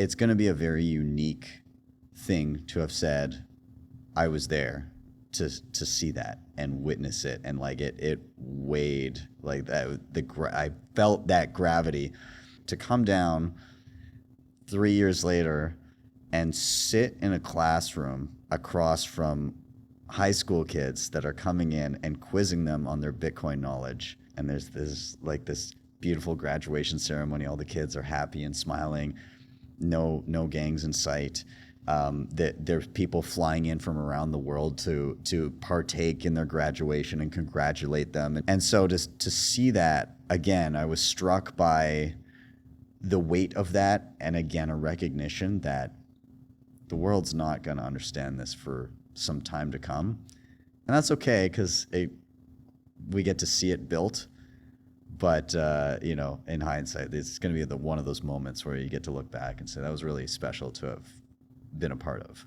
it's going to be a very unique thing to have said, I was there to see that and witness it, and like it weighed like that. I felt that gravity to come down 3 years later and sit in a classroom across from high school kids that are coming in and quizzing them on their Bitcoin knowledge. And there's this beautiful graduation ceremony. All the kids are happy and smiling. No gangs in sight. There's people flying in from around the world to partake in their graduation and congratulate them. And so to see that again, I was struck by the weight of that, and again, a recognition that the world's not going to understand this for some time to come. And that's okay, because we get to see it built. But, in hindsight, it's going to be one of those moments where you get to look back and say, that was really special to have been a part of.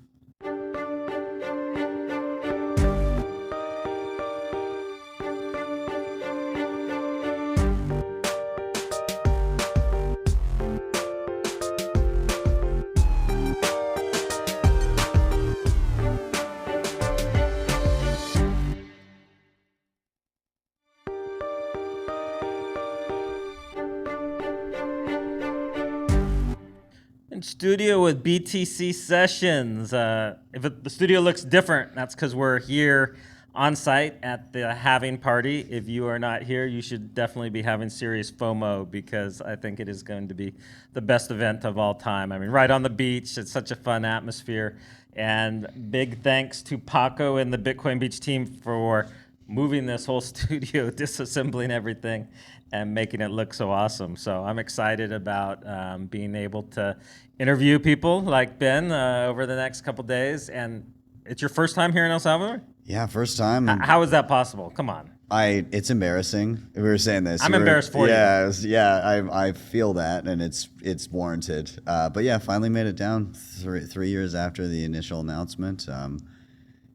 In studio with BTC Sessions. If the studio looks different, that's because we're here on site at the Halving party. If you are not here, you should definitely be having serious FOMO, because I think it is going to be the best event of all time. I mean, right on the beach, it's such a fun atmosphere. And big thanks to Paco and the Bitcoin Beach team for moving this whole studio, disassembling everything, and making it look so awesome. So I'm excited about being able to interview people like Ben over the next couple days. And it's your first time here in El Salvador? Yeah, first time. How is that possible? Come on. It's embarrassing. We were saying this. I'm embarrassed for you. I feel that, and it's warranted. But yeah, finally made it down 3 years after the initial announcement.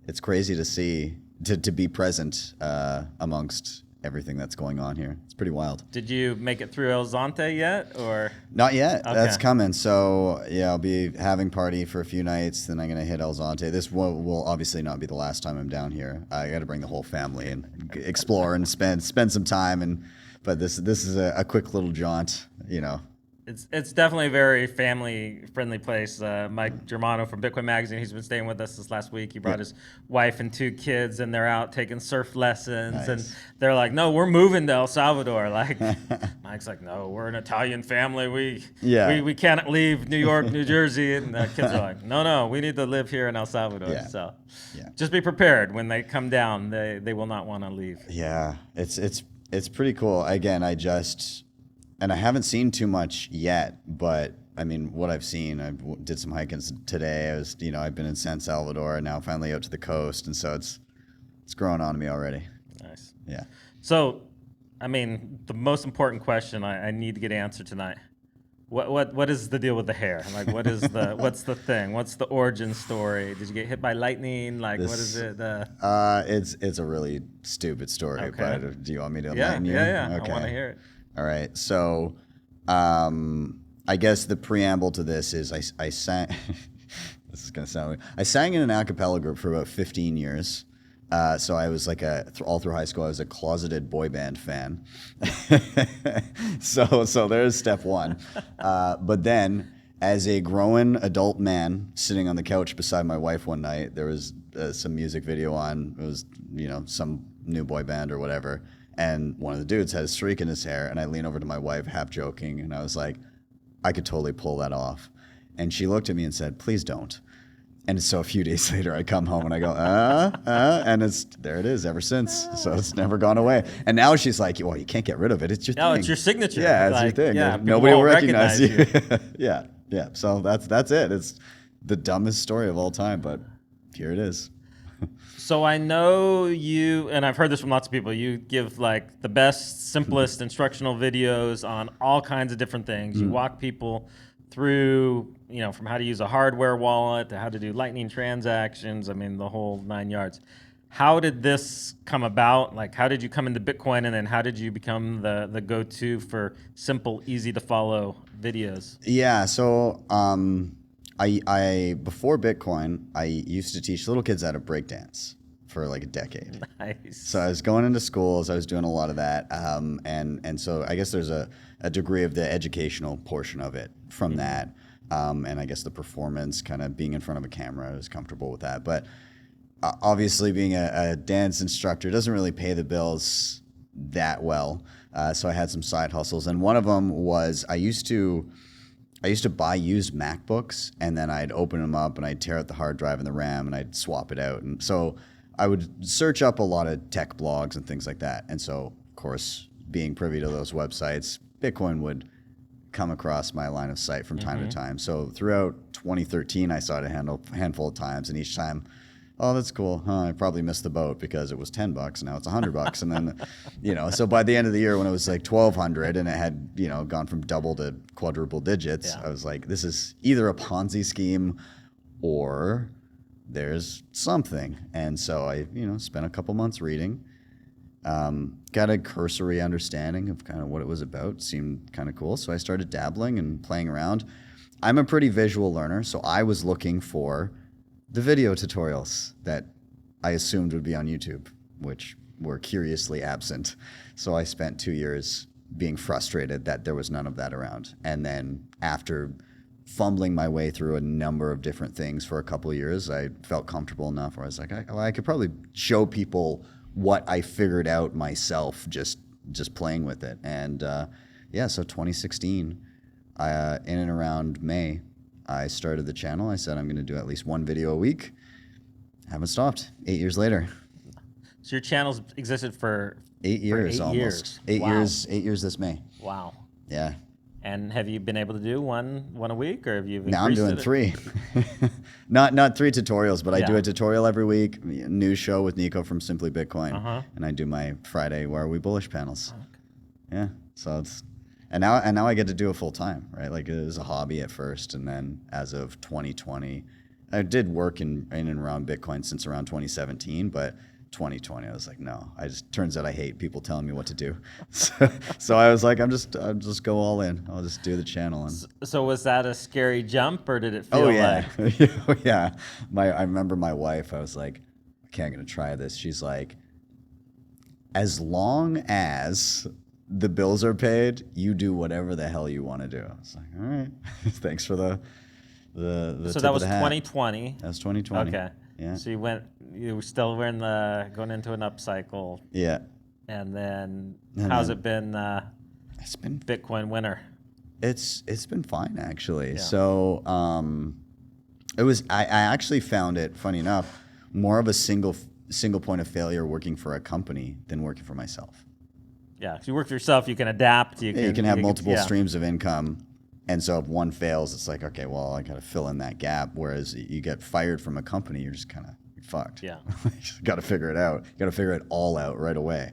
It's crazy to see, to be present amongst everything that's going on here. It's pretty wild. Did you make it through El Zonte yet, or? Not yet. Okay. That's coming. So yeah, I'll be having party for a few nights. Then I'm gonna hit El Zonte. This will obviously not be the last time I'm down here. I got to bring the whole family and explore and spend some time. But this is a quick little jaunt. It's definitely a very family-friendly place. Mike Germano from Bitcoin Magazine, he's been staying with us this last week. He brought his wife and 2 kids, and they're out taking surf lessons. Nice. And they're like, no, we're moving to El Salvador. Like, Mike's like, no, we're an Italian family. We can't leave New York, New Jersey. And the kids are like, no, we need to live here in El Salvador. Yeah. So just be prepared. When they come down, they will not want to leave. Yeah, it's pretty cool. Again, and I haven't seen too much yet, but I mean, what I've seen, I did some hiking today. I've been in San Salvador, and now finally out to the coast, and so it's growing on me already. Nice. Yeah. So, I mean, the most important question I need to get answered tonight. What is the deal with the hair? Like, what's the thing? What's the origin story? Did you get hit by lightning? Like, what is it? It's a really stupid story. Okay. But do you want me to enlighten you? Yeah. Okay. I want to hear it. All right. So, I guess the preamble to this is I sang. This is gonna sound weird. I sang in an a cappella group for about 15 years. So I was like all through high school, I was a closeted boy band fan. So there's step one. But then, as a grown adult man sitting on the couch beside my wife one night, there was some music video on. It was some new boy band or whatever. And one of the dudes had a streak in his hair, and I lean over to my wife, half joking, and I was like, I could totally pull that off. And she looked at me and said, please don't. And so a few days later, I come home and I go, and there it is ever since. So it's never gone away. And now she's like, well, you can't get rid of it. It's your thing. Oh, it's your signature. Yeah, it's your thing. Yeah, nobody will recognize you. Yeah. So that's it. It's the dumbest story of all time, but here it is. So I know you, and I've heard this from lots of people, you give like the best, simplest instructional videos on all kinds of different things. You walk people through, from how to use a hardware wallet to how to do lightning transactions. I mean, the whole 9 yards. how did this come about? Like, how did you come into Bitcoin, and then how did you become the go-to for simple, easy to follow videos? Yeah. So I before Bitcoin, I used to teach little kids how to break dance for like a decade. Nice. So I was going into schools. I was doing a lot of that, and so I guess there's a degree of the educational portion of it from that, and I guess the performance, kind of being in front of a camera, I was comfortable with that. But obviously, being a dance instructor doesn't really pay the bills that well. So I had some side hustles, and one of them was I used to buy used MacBooks, and then I'd open them up and I'd tear out the hard drive and the RAM and I'd swap it out. And so I would search up a lot of tech blogs and things like that. And so, of course, being privy to those websites, Bitcoin would come across my line of sight from time to time. So throughout 2013, I saw it a handful of times, and each time, oh, that's cool. I probably missed the boat because it was $10 and now it's $100. And then, so by the end of the year when it was like 1,200 and it had, gone from double to quadruple digits, I was like, this is either a Ponzi scheme or there's something. And so I, spent a couple months reading, got a cursory understanding of kind of what it was about. Seemed kind of cool. So I started dabbling and playing around. I'm a pretty visual learner, so I was looking for the video tutorials that I assumed would be on YouTube, which were curiously absent. So I spent 2 years being frustrated that there was none of that around. And then after fumbling my way through a number of different things for a couple of years, I felt comfortable enough where I was like, I could probably show people what I figured out myself just playing with it. And so 2016, in and around May, I started the channel. I said I'm going to do at least one video a week. Haven't stopped. 8 years later. So your channel's existed for 8 years for 8 almost. years. 8 Wow. years. 8 years this May. Wow. Yeah. And have you been able to do one a week, or have you? Now I'm doing 3. not 3 tutorials, but I do a tutorial every week. A news show with Nico from Simply Bitcoin, and I do my Friday Why Are We Bullish panels. Okay. Yeah. So it's. And now I get to do it full time, right? Like it was a hobby at first, and then as of 2020, I did work in and around Bitcoin since around 2017, but 2020 I was like, no, turns out I hate people telling me what to do. So I was like, I'll just go all in. I'll just do the channel. And so was that a scary jump, or did it feel like? like? Yeah. I remember my wife, I was like, okay, I'm gonna try this. She's like, as long as the bills are paid, you do whatever the hell you want to do. I was like, all right, thanks for the So tip that of was the hat. 2020. That was 2020. Okay. Yeah. So you were still going into an upcycle. Yeah. And then And how's then- it been? It's been Bitcoin winter. it's been fine actually. Yeah. So it was I actually found it, funny enough, more of a single point of failure working for a company than working for myself. Yeah, if you work for yourself, you can adapt. You You can have multiple yeah. streams of income. And so if one fails, it's like, okay, well, I got to fill in that gap. Whereas you get fired from a company, you're just kind of fucked. Yeah. You got to figure it out. You got to figure it all out right away.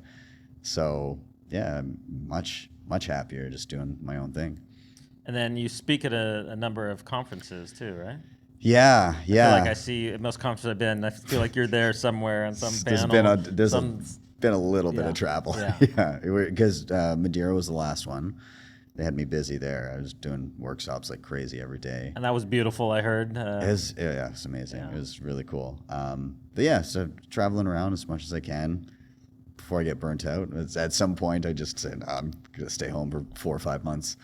So yeah, I'm much happier just doing my own thing. And then you speak at a number of conferences too, right? Yeah. I feel like I see at most conferences I've been, I feel like you're there somewhere on some panel. There's been a little bit of travel. Yeah. Because Madeira was the last one. They had me busy there. I was doing workshops like crazy every day. And that was beautiful, I heard. It's amazing. Yeah. It was really cool. But yeah, so traveling around as much as I can before I get burnt out. At some point, I just said, I'm going to stay home for 4 or 5 months.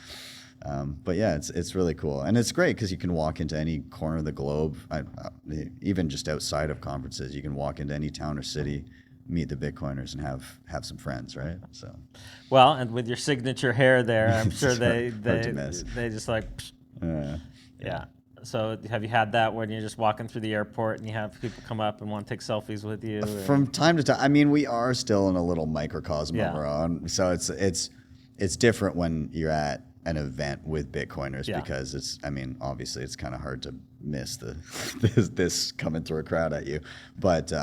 But yeah, it's really cool. And it's great because you can walk into any corner of the globe, even just outside of conferences. You can walk into any town or city, meet the Bitcoiners, and have some friends, right? So. Well, and with your signature hair there, I'm sure they hard to miss. just like, Yeah. So have you had that when you're just walking through the airport and you have people come up and want to take selfies with you? From time to time. I mean, we are still in a little microcosm of Yeah. our own. So it's different when you're at an event with Bitcoiners because obviously it's kind of hard to miss this coming through a crowd at you. But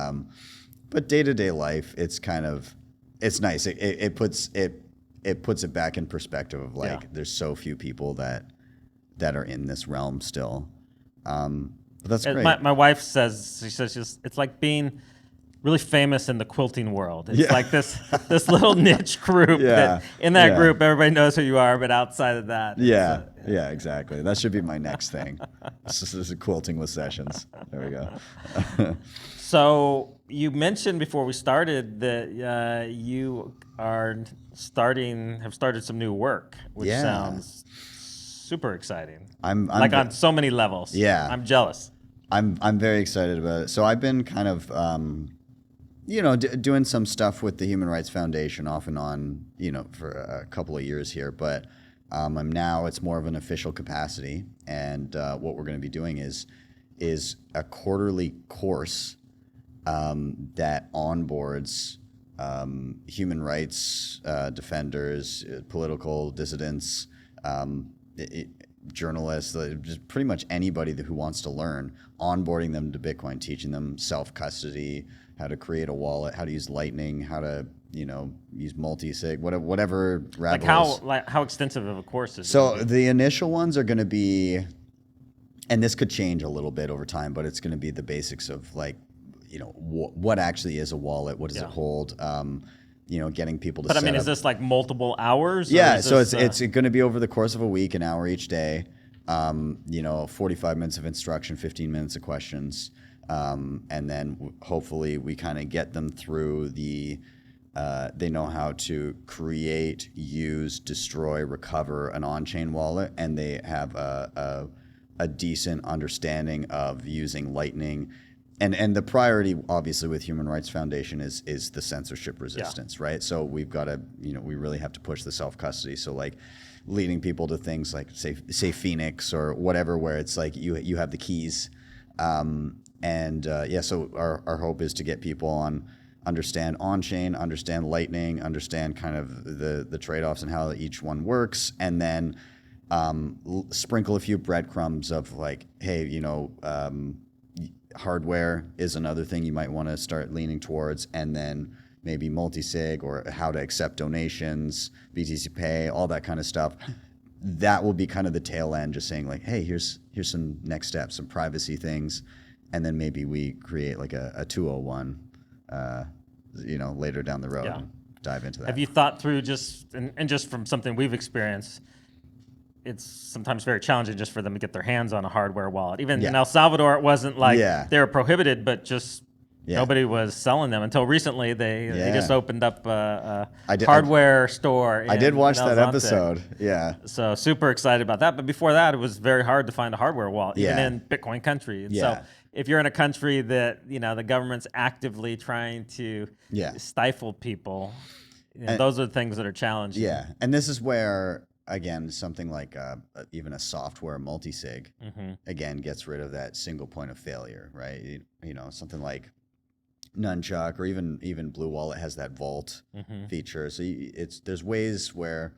day-to-day life, it's nice. It puts it back in perspective of like there's so few people that are in this realm still. But that's great. My wife says, it's like being really famous in the quilting world. It's like this little niche group Yeah. that in that Yeah. group everybody knows who you are, but outside of that, Yeah, yeah, exactly. That should be my next thing. This is quilting with sessions. There we go. So you mentioned before we started that you have started some new work, which Yeah. sounds super exciting. I'm like on so many levels. Yeah. I'm jealous. I'm very excited about it. So I've been kind of, doing some stuff with the Human Rights Foundation off and on, for a couple of years here. But I'm now, it's more of an official capacity. And what we're going to be doing is a quarterly course that onboards human rights defenders, political dissidents, journalists, just pretty much anybody who wants to learn, onboarding them to Bitcoin, teaching them self-custody, how to create a wallet, how to use Lightning, how to use multi-sig, whatever rabbit holes. How extensive of a course is it? So the initial ones are going to be, and this could change a little bit over time, but it's going to be the basics of what actually is a wallet, what does it hold, getting people to But I set mean, up. is this like multiple hours? Yeah, or so is this, it's going to be over the course of a week, an hour each day. 45 minutes of instruction, 15 minutes of questions, and then hopefully we kind of get them through they know how to create, use, destroy, recover an on-chain wallet, and they have a decent understanding of using Lightning. And the priority, obviously, with Human Rights Foundation is the censorship resistance, right? So we've got to, we really have to push the self-custody. So like leading people to things like say Phoenix or whatever, where it's like you have the keys. So our hope is to get people understand on-chain, understand Lightning, understand kind of the trade-offs and how each one works, and then sprinkle a few breadcrumbs of like, hey, hardware is another thing you might want to start leaning towards, and then maybe multi-sig or how to accept donations, BTC Pay, all that kind of stuff. That will be kind of the tail end, just saying like, hey, here's some next steps, some privacy things, and then maybe we create like a 201, later down the road and dive into that. Have you thought through just from something we've experienced, it's sometimes very challenging just for them to get their hands on a hardware wallet. Even in El Salvador, it wasn't like they were prohibited, but just nobody was selling them until recently. They just opened up a hardware store. I did watch in that Zonte. episode. Yeah. So super excited about that. But before that, it was very hard to find a hardware wallet, even in Bitcoin country. And so if you're in a country that, the government's actively trying to stifle people, those are the things that are challenging. Yeah. And this is where, again, something like even a software multi-sig, again, gets rid of that single point of failure, right? Something like Nunchuck or even Blue Wallet has that vault feature. So there's ways where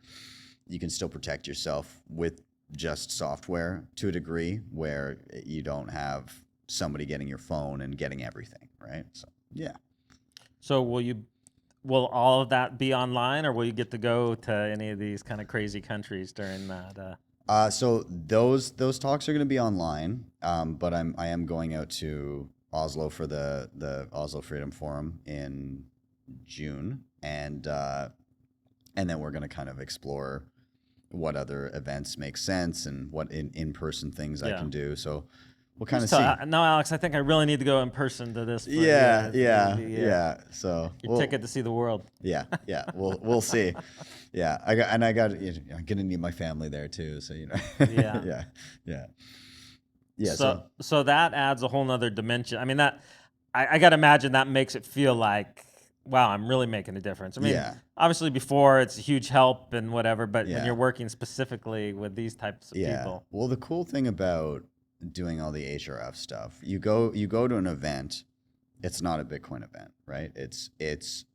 you can still protect yourself with just software to a degree where you don't have somebody getting your phone and getting everything, right? So, yeah. So will all of that be online, or will you get to go to any of these kind of crazy countries during that? So those talks are going to be online, but I am going out to Oslo for the Oslo Freedom Forum in June, and then we're going to kind of explore what other events make sense and what in-person things I can do. So we'll kind of see. No, Alex, I think I really need to go in person to this. Yeah. So your ticket to see the world. Yeah. We'll see. Yeah, I'm gonna need my family there too. So Yeah. So that adds a whole nother dimension. I mean, that I got to imagine that makes it feel like, wow, I'm really making a difference. I mean, obviously before it's a huge help and whatever, but when you're working specifically with these types of people. Well, the cool thing about doing all the HRF stuff, you go to an event, it's not a Bitcoin event, right? It's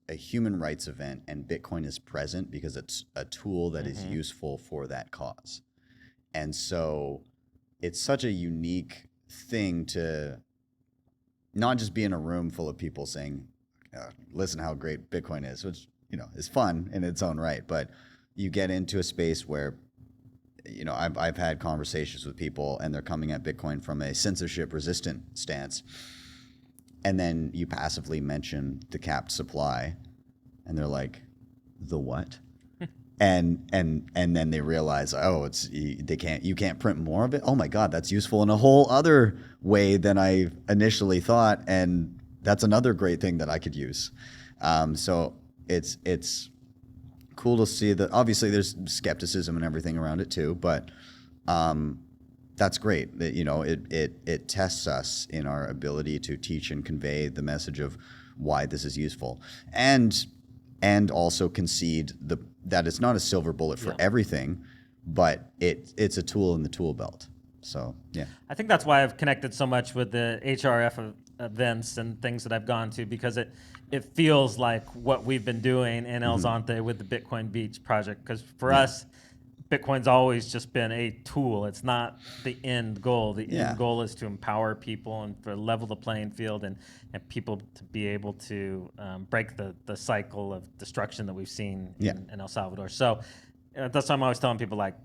a human rights event, and Bitcoin is present because it's a tool that is useful for that cause. And so it's such a unique thing to not just be in a room full of people saying, listen how great Bitcoin is, which, is fun in its own right. But you get into a space where, I've had conversations with people and they're coming at Bitcoin from a censorship resistant stance. and then you passively mention the capped supply, and they're like, the what? and then they realize, oh, you can't print more of it. Oh my God, that's useful in a whole other way than I initially thought, and that's another great thing that I could use. So it's cool to see that. Obviously, there's skepticism and everything around it too, but that's great. That, it tests us in our ability to teach and convey the message of why this is useful, and also concede that it's not a silver bullet for everything, but it's a tool in the tool belt. So yeah, I think that's why I've connected so much with the HRF events and things that I've gone to, because it feels like what we've been doing in El Zonte with the Bitcoin Beach project. Because for us, Bitcoin's always just been a tool. It's not the end goal. The end goal is to empower people and to level the playing field and people to be able to break the cycle of destruction that we've seen in El Salvador. So that's why I'm always telling people, like,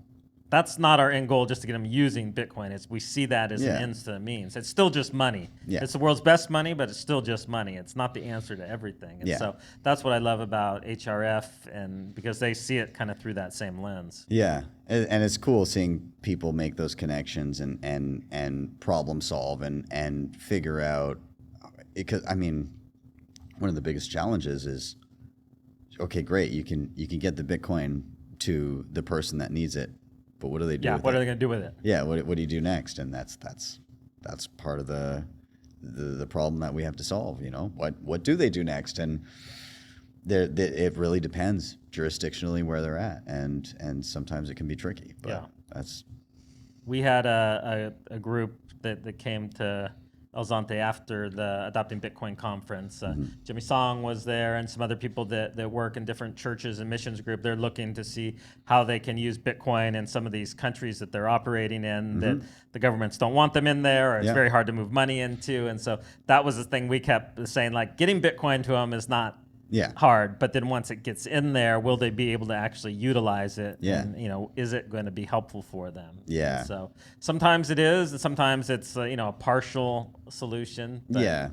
that's not our end goal just to get them using Bitcoin. We see that as an ends to the means. It's still just money. Yeah. It's the world's best money, but it's still just money. It's not the answer to everything. And so that's what I love about HRF, and because they see it kind of through that same lens. Yeah, and it's cool seeing people make those connections and problem solve and figure out. Because I mean, one of the biggest challenges is, okay, great, you can get the Bitcoin to the person that needs it. But what do they do? Yeah, what are they going to do with it? Yeah, what do you do next? And that's part of the problem that we have to solve. What do they do next? And it really depends jurisdictionally where they're at, and sometimes it can be tricky. But we had a group that came to El Zonte after the Adopting Bitcoin conference. Jimmy Song was there, and some other people that work in different churches and missions group. They're looking to see how they can use Bitcoin in some of these countries that they're operating in, that the governments don't want them in there, or it's very hard to move money into. And so that was the thing we kept saying, like, getting Bitcoin to them is not hard, but then once it gets in there, will they be able to actually utilize it? Yeah. And, is it going to be helpful for them? Yeah. And so sometimes it is, and sometimes it's a partial solution. Yeah.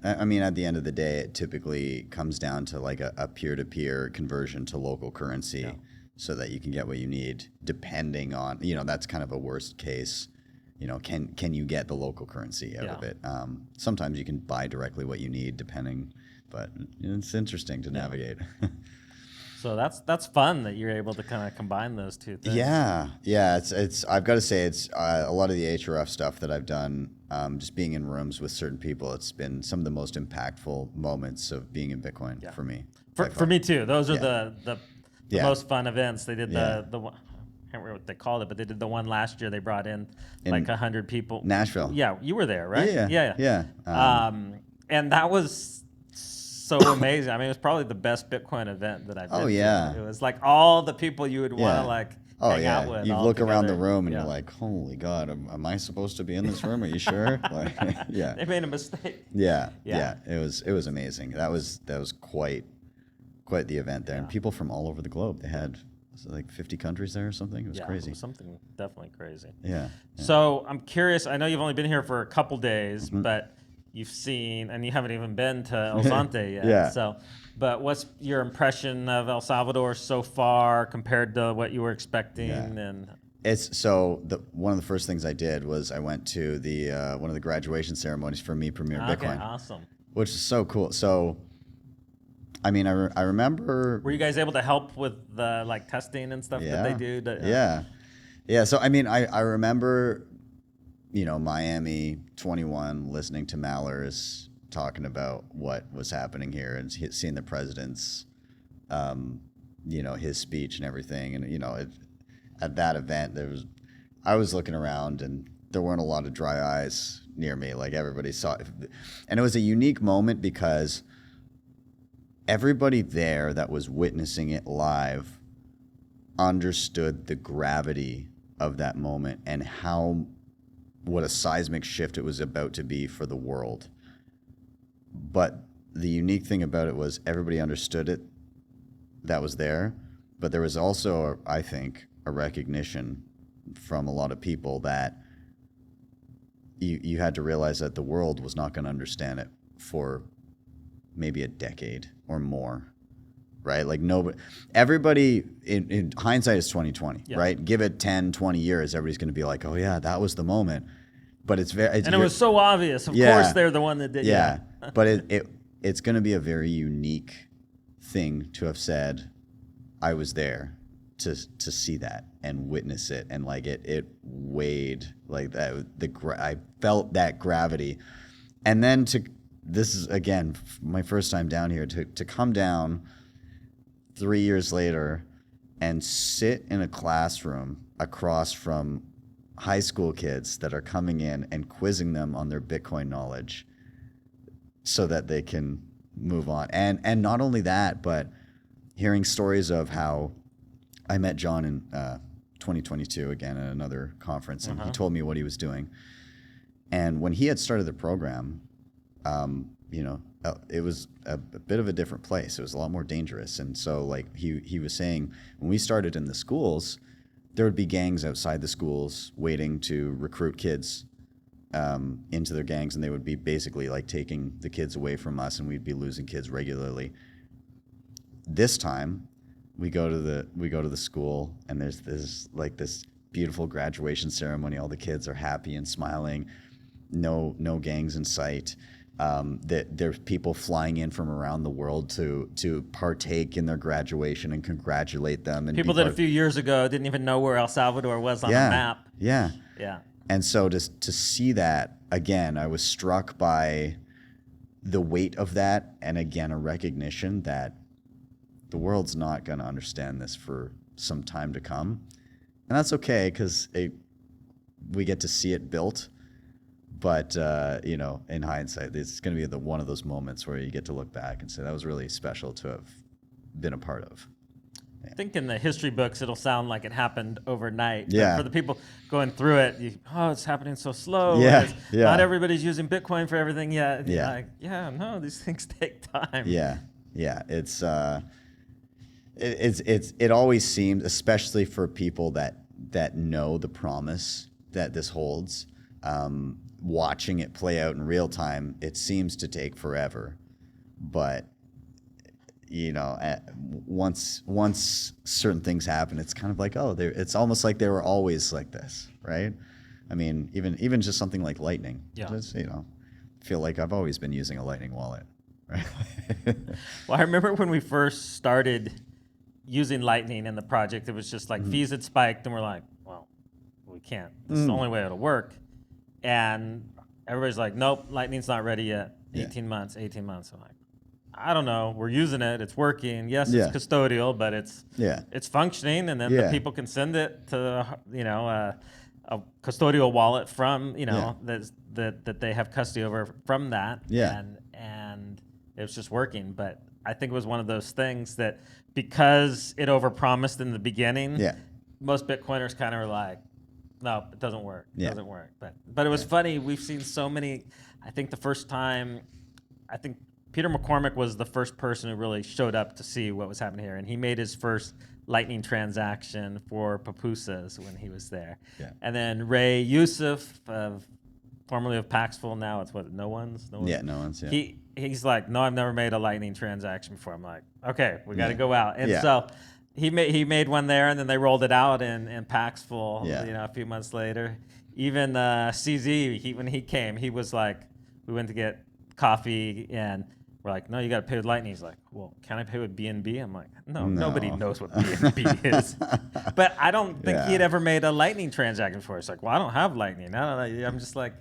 I mean, at the end of the day, it typically comes down to like a peer-to-peer conversion to local currency, so that you can get what you need. Depending on, that's kind of a worst case. Can you get the local currency out of it? Sometimes you can buy directly what you need, depending. But it's interesting to navigate. So that's fun that you're able to kind of combine those two things. Yeah. It's I've got to say, it's a lot of the HRF stuff that I've done. Just being in rooms with certain people, it's been some of the most impactful moments of being in Bitcoin for me. For me too. Those are the most fun events. They did the one, I can't remember what they called it, but they did the one last year. They brought in like 100 people. Nashville. Yeah, you were there, right? Yeah. And that was so amazing. I mean, it was probably the best Bitcoin event that I've been to. It was like all the people you would want to hang out with. You look around the room and you're like, holy God, am I supposed to be in this room? Are you sure? They made a mistake. Yeah. It was amazing. That was quite the event there. And people from all over the globe. They had like 50 countries there or something. It was crazy. It was something definitely crazy. Yeah. So I'm curious. I know you've only been here for a couple days, but you've seen, and you haven't even been to El Zonte yet. So, but what's your impression of El Salvador so far compared to what you were expecting? And it's so one of the first things I did was I went to the one of the graduation ceremonies for Me Premier Bitcoin. Awesome. Which is so cool. So, I mean, I remember. Were you guys able to help with the like testing and stuff that they do? Yeah. So I mean, I remember, Miami 21, listening to Mallers talking about what was happening here and seeing the president's, his speech and everything. And, at that event, I was looking around and there weren't a lot of dry eyes near me. Like everybody saw it. And it was a unique moment because everybody there that was witnessing it live understood the gravity of that moment and what a seismic shift it was about to be for the world. But the unique thing about it was everybody understood it that was there, but there was also, I think, a recognition from a lot of people that you had to realize that the world was not going to understand it for maybe a decade or more, right? Like everybody in hindsight is 2020, Yeah. right? Give it 10, 20 years, everybody's going to be like, oh yeah, that was the moment. But And it was so obvious. Of course, they're the one that did. Yeah. But it's going to be a very unique thing to have said, I was there to see that and witness it, and like it weighed like that. I felt that gravity, and then this is again my first time down here to come down 3 years later and sit in a classroom across from high school kids that are coming in and quizzing them on their Bitcoin knowledge so that they can move on. And not only that, but hearing stories of how I met John in 2022 again at another conference, and he told me what he was doing. And when he had started the program, it was a bit of a different place. It was a lot more dangerous. And so like he was saying, when we started in the schools, there would be gangs outside the schools waiting to recruit kids into their gangs, and they would be basically like taking the kids away from us, and we'd be losing kids regularly. This time, we go to the school, and there's this beautiful graduation ceremony. All the kids are happy and smiling. No gangs in sight. There's people flying in from around the world to partake in their graduation and congratulate them. And people that a few years ago didn't even know where El Salvador was on the map. Yeah. Yeah. And so to see that again, I was struck by the weight of that, and again a recognition that the world's not going to understand this for some time to come, and that's okay because we get to see it built. But in hindsight, it's going to be one of those moments where you get to look back and say that was really special to have been a part of. I think in the history books, it'll sound like it happened overnight. Yeah. But for the people going through it, it's happening so slow. Yeah. Not everybody's using Bitcoin for everything yet. Yeah. No, these things take time. Yeah. Yeah. It always seems, especially for people that know the promise that this holds, watching it play out in real time, it seems to take forever. But once certain things happen, it's kind of like, it's almost like they were always like this, right? I mean, even just something like Lightning. Yeah. Just, feel like I've always been using a Lightning wallet, right? Well, I remember when we first started using Lightning in the project, it was just like fees had spiked, and we're like, well, we can't. This is the only way it'll work. And everybody's like, nope, Lightning's not ready yet. 18 months. I'm like, I don't know. We're using it. It's working. Yes, it's custodial, but it's functioning. And then the people can send it to a custodial wallet from that they have custody over from that. Yeah. And it was just working. But I think it was one of those things that because it overpromised in the beginning, most Bitcoiners kind of were like, no, it doesn't work. It doesn't work. But it was funny. We've seen so many. I think the first time, Peter McCormick was the first person who really showed up to see what was happening here, and he made his first Lightning transaction for Papusas when he was there. Yeah. And then Ray Youssef, formerly of Paxful, now it's No One's. Yeah, No One's. Yeah. He's like, no, I've never made a Lightning transaction before. I'm like, okay, we got to go out. And so he made one there, and then they rolled it out in Paxful. A few months later. Even CZ, when he came, he was like, we went to get coffee, and we're like, no, you got to pay with Lightning. He's like, well, can I pay with BNB? I'm like, no, nobody knows what BNB is. But I don't think he had ever made a Lightning transaction before. It's like, well, I don't have Lightning. I'm just like,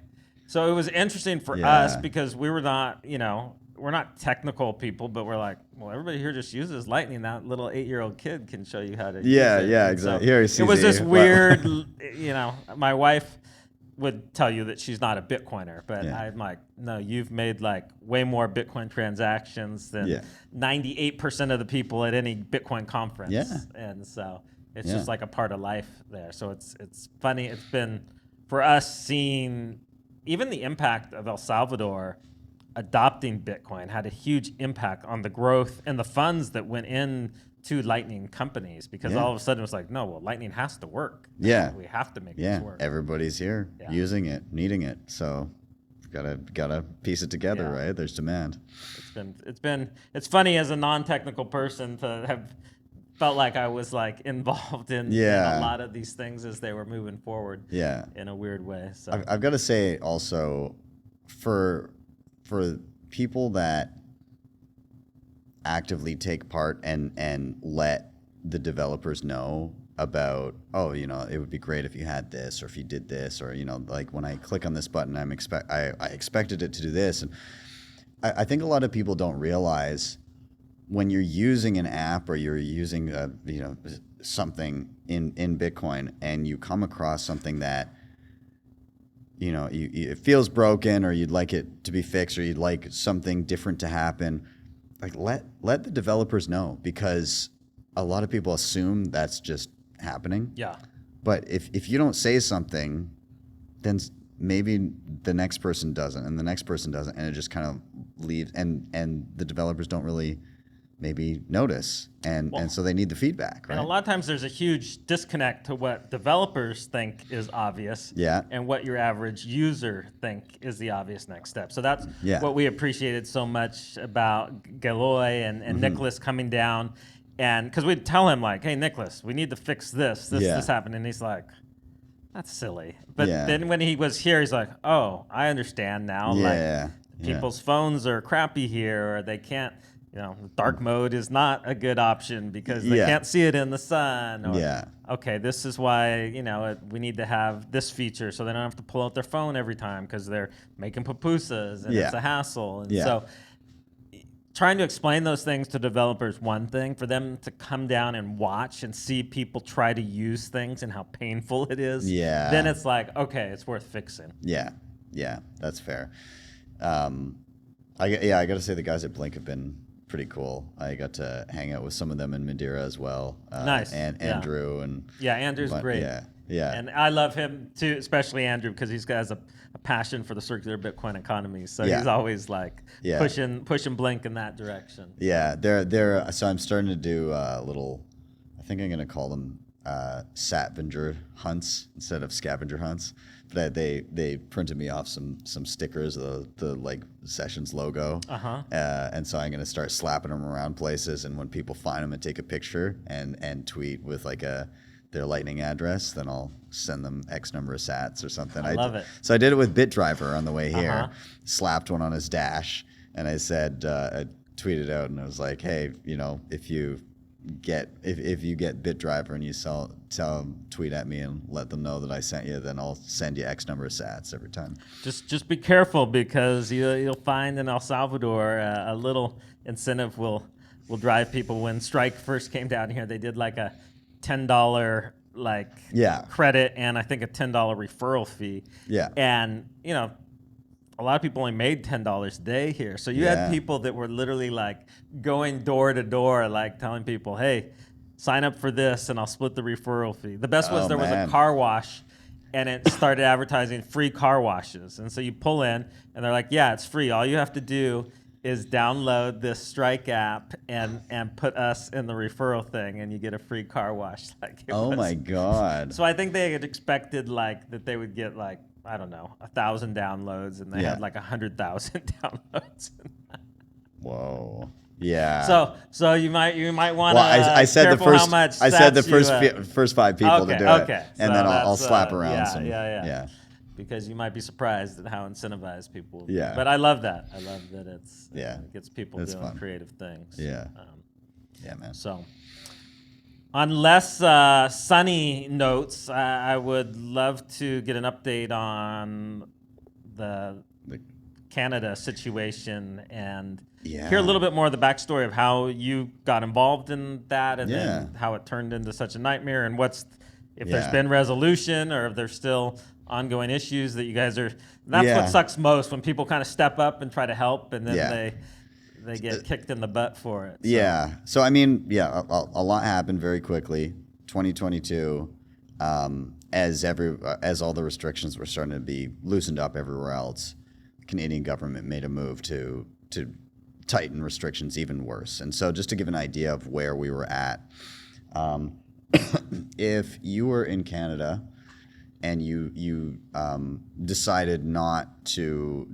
so it was interesting for us because we were not, we're not technical people, but we're like, well, everybody here just uses Lightning. That little 8-year-old kid can show you how to use it. Yeah, exactly. So it was this weird, my wife would tell you that she's not a Bitcoiner, but I'm like, no, you've made like way more Bitcoin transactions than 98% of the people at any Bitcoin conference. Yeah. And so it's just like a part of life there. So it's funny. It's been for us seeing even the impact of El Salvador adopting Bitcoin had a huge impact on the growth and the funds that went in to Lightning companies, because all of a sudden it was like, no, well, Lightning has to work. We have to make this work. Everybody's here using it, needing it. So gotta piece it together, Yeah. right? There's demand. It's funny as a non-technical person to have felt like I was like involved in a lot of these things as they were moving forward. Yeah. In a weird way. So I've got to say also, for people that actively take part and let the developers know about, oh, you know, it would be great if you had this, or if you did this, or, you know, like when I click on this button, I expected it to do this. And I think a lot of people don't realize when you're using an app or you're using you know, something in Bitcoin, and you come across something that, you know, it feels broken, or you'd like it to be fixed, or you'd like something different to happen, like let the developers know, because a lot of people assume that's just happening. yeah. But if you don't say something, then maybe the next person doesn't, and the next person doesn't, and it just kind of leaves, and the developers don't really maybe notice, and so they need the feedback, right? And a lot of times there's a huge disconnect to what developers think is obvious, Yeah. and what your average user think is the obvious next step. So that's Yeah. what we appreciated so much about Galoy and Nicholas coming down, and because we'd tell him like, "Hey, Nicholas, we need to fix this happened," and he's like, "That's silly." But then when he was here, he's like, "Oh, I understand now. Yeah. Like people's phones are crappy here, or they can't." You know, dark mode is not a good option because they can't see it in the sun. Or, okay, this is why, you know, we need to have this feature so they don't have to pull out their phone every time because they're making pupusas and it's a hassle. And so trying to explain those things to developers, one thing. For them to come down and watch and see people try to use things and how painful it is, then it's like, okay, it's worth fixing. Yeah, that's fair. I got to say the guys at Blink have been pretty cool. I got to hang out with some of them in Madeira as well. Nice. And Andrew and Andrew's great. Yeah. And I love him too, especially Andrew, because he's got a passion for the circular Bitcoin economy. So he's always like pushing Blink in that direction. Yeah, they're so I'm starting to do little, I think I'm gonna call them Satvenger hunts instead of scavenger hunts. But they printed me off some stickers, the like Sessions logo, and so I'm gonna start slapping them around places, and when people find them and take a picture and tweet with like their Lightning address, then I'll send them X number of sats or something. I love it. So I did it with BitDriver on the way here, slapped one on his dash, and I said, I tweeted out, and I was like, hey, you know, if you get BitDriver and you tell them, tweet at me and let them know that I sent you, then I'll send you X number of sats every time. Just be careful, because you'll find in El Salvador a little incentive will drive people. When Strike first came down here, they did like a $10 credit and I think a $10 referral fee. Yeah. And you know, a lot of people only made $10 a day here. So you had people that were literally like going door to door, like telling people, hey, sign up for this and I'll split the referral fee. The best was there was a car wash, and it started advertising free car washes. And so you pull in and they're like, yeah, it's free. All you have to do is download this Strike app and put us in the referral thing, and you get a free car wash. My God. So I think they had expected like that they would get like, I don't know, 1,000 downloads, and they had like 100,000 downloads. Whoa. Yeah. So you might want to. I said the first. I said the first 5 people to do it, and so then I'll slap around some. Yeah. Because you might be surprised at how incentivized people will be. Yeah. But I love that. I love that it gets people doing fun. creative things. Yeah. Man. So, on less sunny notes, I would love to get an update on the Canada situation and hear a little bit more of the backstory of how you got involved in that, and then how it turned into such a nightmare, and if there's been resolution, or if there's still ongoing issues that you guys are. That's what sucks most, when people kind of step up and try to help, and then they get kicked in the butt for it. So. So I mean, a lot happened very quickly. 2022, as all the restrictions were starting to be loosened up everywhere else, the Canadian government made a move to tighten restrictions even worse. And so, just to give an idea of where we were at, if you were in Canada and you decided not to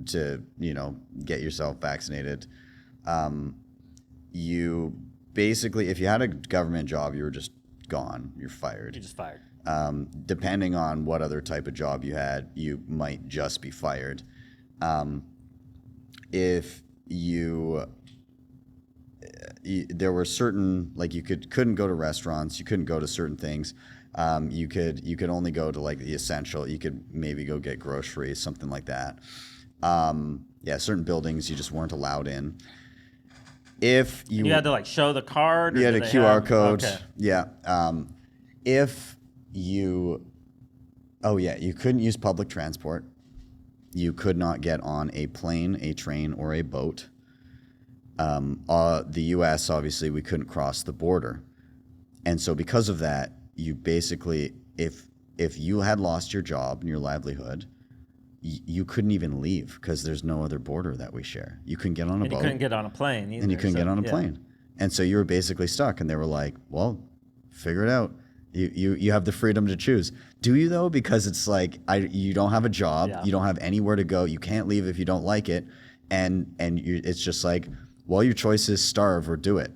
get yourself vaccinated, you basically, if you had a government job, you were just gone. You're fired. You're just fired. Depending on what other type of job you had, you might just be fired. If there were certain, like, you couldn't go to restaurants, you couldn't go to certain things. You could only go to like the essential. You could maybe go get groceries, something like that. Certain buildings you just weren't allowed in. If you had to like show the card, or you had a QR code. Okay. Yeah. If you couldn't use public transport. You could not get on a plane, a train, or a boat. The U.S., obviously, we couldn't cross the border. And so because of that, you basically, if you had lost your job and your livelihood, you couldn't even leave because there's no other border that we share. You couldn't get on a boat. You couldn't get on a plane either. And you couldn't get on a plane. And so you were basically stuck. And they were like, well, figure it out. You have the freedom to choose. Do you, though? Because it's like, you don't have a job. Yeah. You don't have anywhere to go. You can't leave if you don't like it. And it's just like, well, your choice is starve or do it.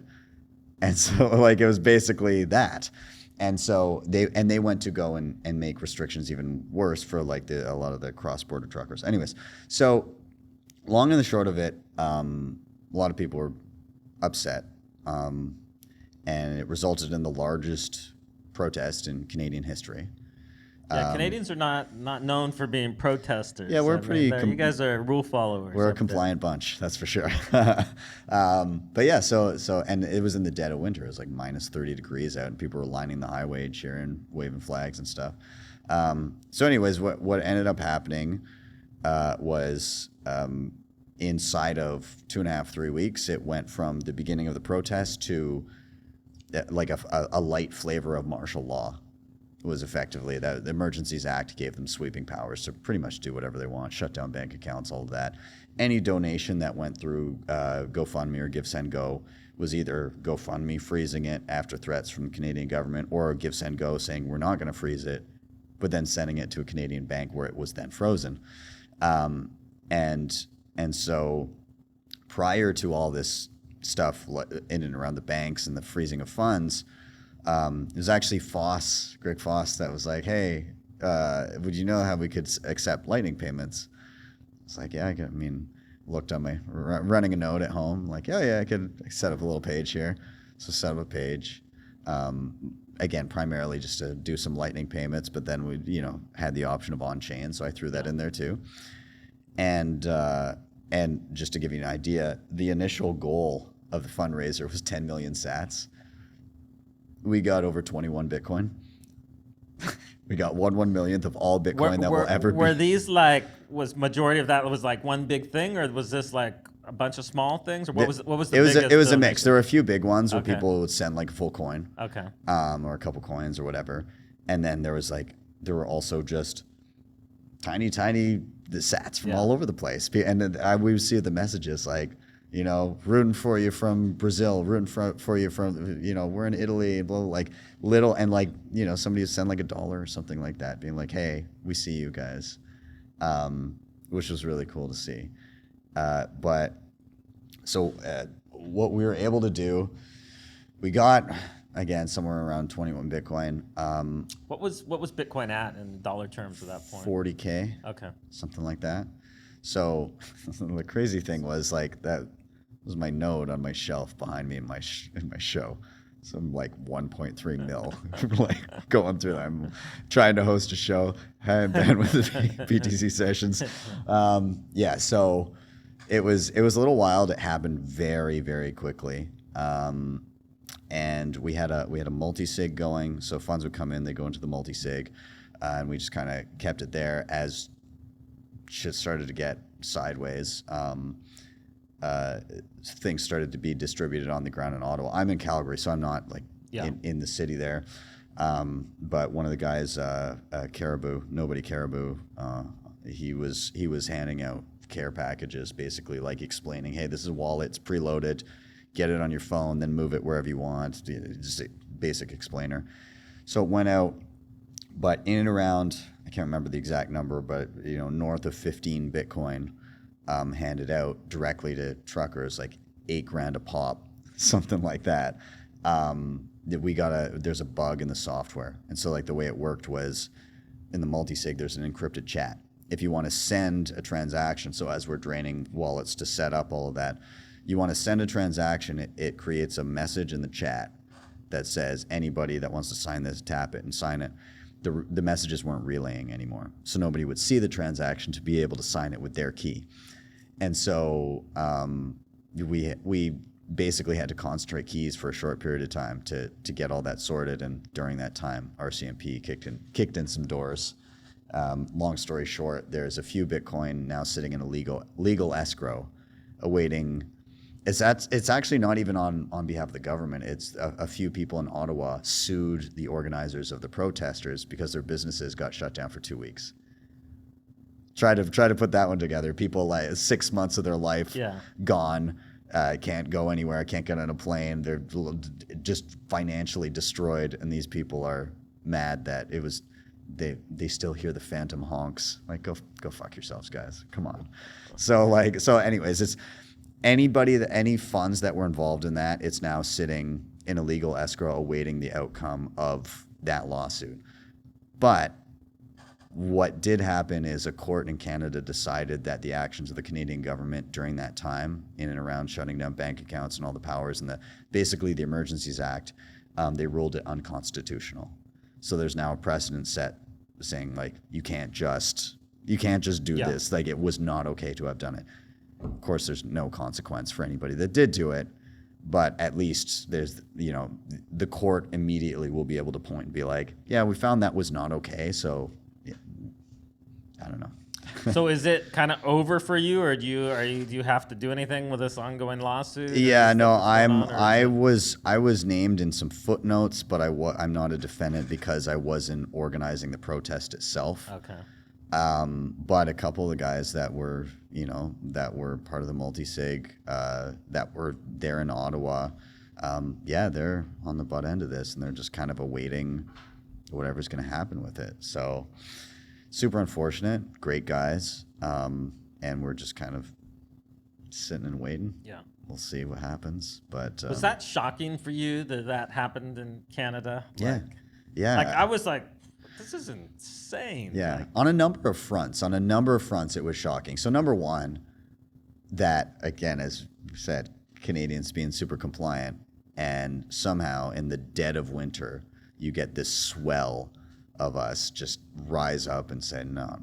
And so like, it was basically that. And so they went to go and make restrictions even worse for like a lot of the cross-border truckers. Anyways, so long and the short of it, a lot of people were upset. And it resulted in the largest protest in Canadian history. Yeah, Canadians are not known for being protesters. Yeah, we're pretty. You guys are rule followers. We're a compliant bunch, that's for sure. But yeah, so and it was in the dead of winter. It was like minus 30 degrees out, and people were lining the highway, cheering, waving flags and stuff. So, anyways, what ended up happening was inside of 2.5, 3 weeks, it went from the beginning of the protest to like a light flavor of martial law. Was effectively that the Emergencies Act gave them sweeping powers to pretty much do whatever they want, shut down bank accounts, all of that. Any donation that went through GoFundMe or GiveSendGo was either GoFundMe freezing it after threats from the Canadian government, or GiveSendGo saying we're not going to freeze it, but then sending it to a Canadian bank where it was then frozen. And so prior to all this stuff in and around the banks and the freezing of funds, it was actually Greg Foss, that was like, hey, would you know how we could accept Lightning payments? It's like, yeah, looked on my, running a node at home, like, I could set up a little page here. So set up a page. Again, primarily just to do some Lightning payments, but then we, had the option of on-chain, so I threw that in there too. And just to give you an idea, the initial goal of the fundraiser was 10 million sats. We got over 21 Bitcoin. We got 1/1,000,000th of all Bitcoin that will ever be. Were these was majority of that was like one big thing, or was this like a bunch of small things, or what was the biggest? It was a mix. There were a few big ones where people would send like a full coin, okay, or a couple coins or whatever, and then there were also just tiny the sats from all over the place, and then we would see the messages like, rooting for you from Brazil, rooting for you from, we're in Italy, blah, blah, like little, and like, somebody would send like $1 or something like that, being like, hey, we see you guys, which was really cool to see. But so what we were able to do, we got, again, somewhere around 21 Bitcoin. What was Bitcoin at in dollar terms at that point? 40K. Okay. Something like that. So the crazy thing was like that was my node on my shelf behind me in my show. So I'm like 1.3 mil, like going through that. I'm trying to host a show. I've been with the BTC Sessions. So it was a little wild. It happened very, very quickly. And we had a multi-sig going. So funds would come in, they go into the multi-sig, and we just kind of kept it there as shit started to get sideways. Things started to be distributed on the ground in Ottawa. I'm in Calgary, so I'm not in the city there. But one of the guys, Nobody Caribou, he was handing out care packages, basically like explaining, hey, this is a wallet, it's preloaded, get it on your phone, then move it wherever you want. Just a basic explainer. So it went out But in and around, I can't remember the exact number, but north of 15 Bitcoin handed out directly to truckers, like $8,000 a pop, something like that. There's a bug in the software, and so like the way it worked was in the multi-sig, there's an encrypted chat. If you want to send a transaction, so as we're draining wallets to set up all of that, you want to send a transaction, it creates a message in the chat that says anybody that wants to sign this, tap it and sign it. The messages weren't relaying anymore, so nobody would see the transaction to be able to sign it with their key. And so we basically had to concentrate keys for a short period of time to get all that sorted. And during that time, RCMP kicked in some doors. Long story short, there's a few Bitcoin now sitting in a legal escrow, awaiting. It's actually not even on behalf of the government. It's a few people in Ottawa sued the organizers of the protesters because their businesses got shut down for 2 weeks. Try to put that one together. People like 6 months of their life gone. Can't go anywhere, can't get on a plane. They're just financially destroyed, and these people are mad that it was they still hear the phantom honks. Like, go fuck yourselves, guys. Come on. So anyways, it's any funds that were involved in that, it's now sitting in a legal escrow awaiting the outcome of that lawsuit. But what did happen is a court in Canada decided that the actions of the Canadian government during that time, in and around shutting down bank accounts and all the powers and basically the Emergencies Act, they ruled it unconstitutional. So there's now a precedent set saying like you can't just do this. Like, it was not okay to have done it. Of course, there's no consequence for anybody that did do it, but at least there's the court immediately will be able to point and be like, yeah, we found that was not okay. So I don't know. So is it kind of over for you, or do you have to do anything with this ongoing lawsuit? Yeah, no, I was named in some footnotes, but I'm not a defendant because I wasn't organizing the protest itself. Okay. But a couple of the guys that were part of the multi-sig that were there in Ottawa, they're on the butt end of this, and they're just kind of awaiting whatever's going to happen with it. So super unfortunate, great guys, and we're just kind of sitting and waiting. Yeah, we'll see what happens. But was that shocking for you that happened in Canada? Yeah. Like, I was like, this is insane. Yeah, on a number of fronts, it was shocking. So number one, that again, as we said, Canadians being super compliant, and somehow in the dead of winter, you get this swell of us just rise up and say, no,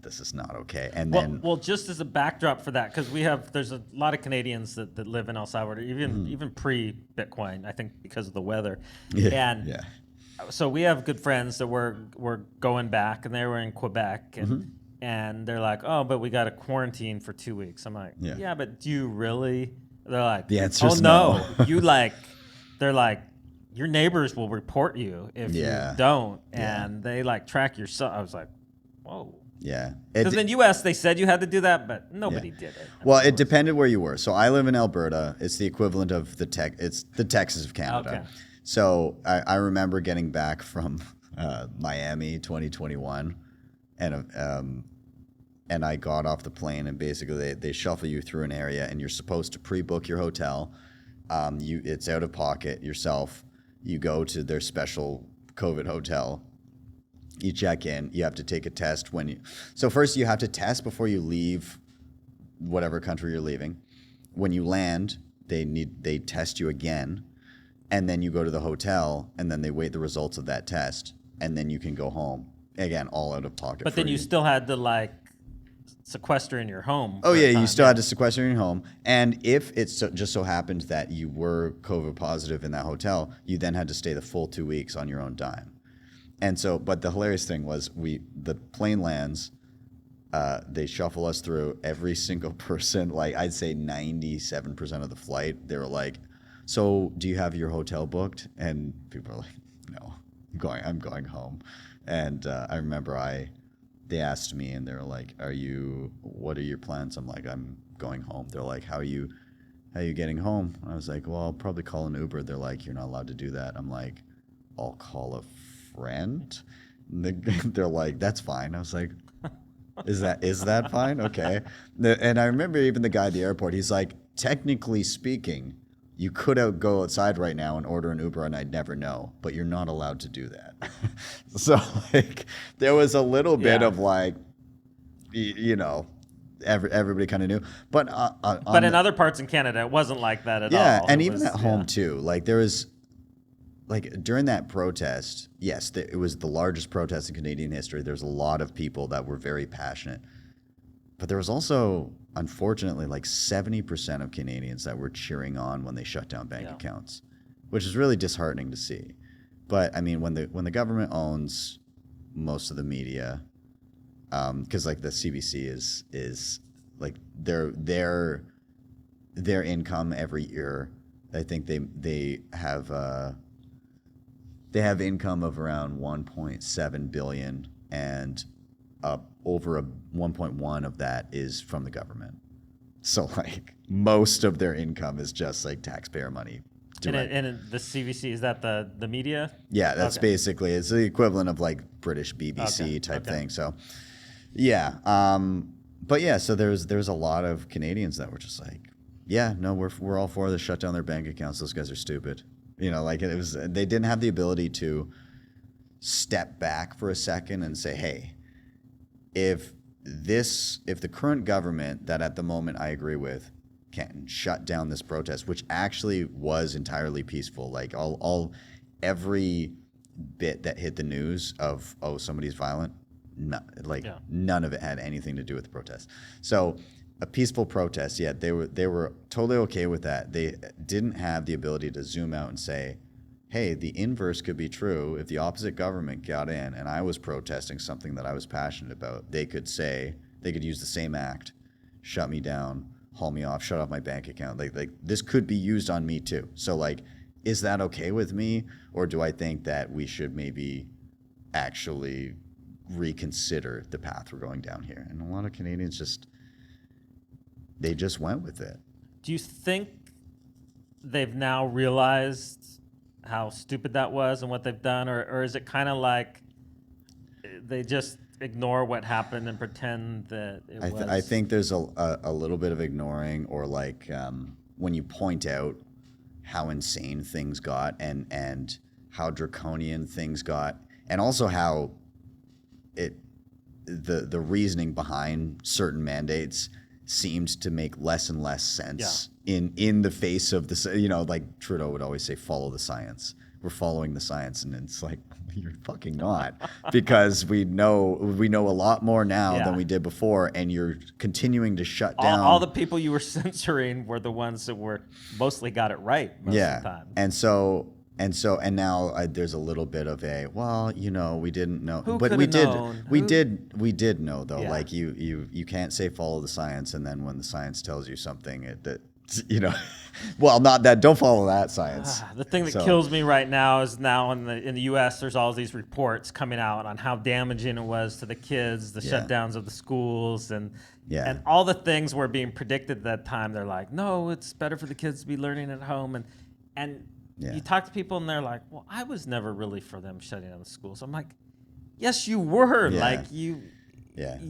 this is not okay. And well, just as a backdrop for that, because there's a lot of Canadians that live in El Salvador, even pre-Bitcoin, I think because of the weather. So we have good friends that were going back, and they were in Quebec, and they're like, oh, but we got to quarantine for 2 weeks. I'm like, yeah, but do you really? They're like, the answer's no. They're like, your neighbors will report you if you don't, and they like track your stuff. I was like, whoa. Yeah. Because in the U.S. they said you had to do that, but nobody did it. Well, it depended where you were. So I live in Alberta. It's the equivalent of it's the Texas of Canada. Okay. So I remember getting back from Miami 2021, and I got off the plane, and basically they shuffle you through an area, and you're supposed to pre-book your hotel. It's out of pocket yourself. You go to their special COVID hotel. You check in. You have to take a test So first you have to test before you leave whatever country you're leaving. When you land, they test you again, and then you go to the hotel, and then they wait the results of that test, and then you can go home. Again, all out of pocket. But then you still had to sequester in your home. Oh yeah, you still had to sequester in your home. And if it just so happened that you were COVID positive in that hotel, you then had to stay the full 2 weeks on your own dime. And so, but the hilarious thing was the plane lands, they shuffle us through every single person. Like I'd say 97% of the flight, they were like, so do you have your hotel booked? And people are like, no, I'm going home. And I remember they asked me, and they were like, what are your plans? I'm like, I'm going home. They're like, how are you getting home? I was like, well, I'll probably call an Uber. They're like, you're not allowed to do that. I'm like, I'll call a friend. They're like, that's fine. I was like, is that fine? Okay. And I remember even the guy at the airport, he's like, technically speaking, you could go outside right now and order an Uber and I'd never know, but you're not allowed to do that. So like there was a little bit of like, you know, everybody kind of knew. But but in other parts in Canada, it wasn't like that at all. Yeah, and even at home too. Like there was, like during that protest, yes, it was the largest protest in Canadian history. There's a lot of people that were very passionate. But there was also, unfortunately, like 70% of Canadians that were cheering on when they shut down bank accounts, which is really disheartening to see. But I mean, when the government owns most of the media, because like the CBC is like their income every year, I think they have income of around 1.7 billion, and over 1.1 of that is from the government. So like most of their income is just like taxpayer money. And the CBC, is that the media? Yeah, that's basically, it's the equivalent of like British BBC type thing. So yeah, but yeah, so there's a lot of Canadians that were just like, yeah, no, we're all for this, shut down their bank accounts. Those guys are stupid. You know, like they didn't have the ability to step back for a second and say, hey, if the current government that at the moment I agree with can shut down this protest, which actually was entirely peaceful, like every bit that hit the news of, oh, somebody's violent, none of it had anything to do with the protest. So a peaceful protest, yeah, they were totally okay with that. They didn't have the ability to zoom out and say, hey, the inverse could be true. If the opposite government got in and I was protesting something that I was passionate about, they could use the same act, shut me down, haul me off, shut off my bank account. Like this could be used on me too. So like, is that okay with me? Or do I think that we should maybe actually reconsider the path we're going down here? And a lot of Canadians they just went with it. Do you think they've now realized how stupid that was and what they've done, or is it kind of like they just ignore what happened and pretend that it was? I think there's a little bit of ignoring, or like when you point out how insane things got and how draconian things got, and also how the reasoning behind certain mandates seemed to make less and less sense in the face of this. You know, like Trudeau would always say, follow the science. We're following the science. And it's like, you're fucking not, because we know a lot more now than we did before. And you're continuing to shut down. All the people you were censoring were the ones that were mostly got it right most of the time. And now there's a little bit of a, well, you know, we didn't know, but we did know though. Yeah. Like you can't say follow the science, and then when the science tells you something that you know, well, not that, don't follow that science. The thing that kills me right now is now in the U.S. there's all these reports coming out on how damaging it was to the kids, the shutdowns of the schools, and all the things were being predicted at that time. They're like, no, it's better for the kids to be learning at home, and you talk to people and they're like, well, I was never really for them shutting down the schools. I'm like, yes, you were. Like you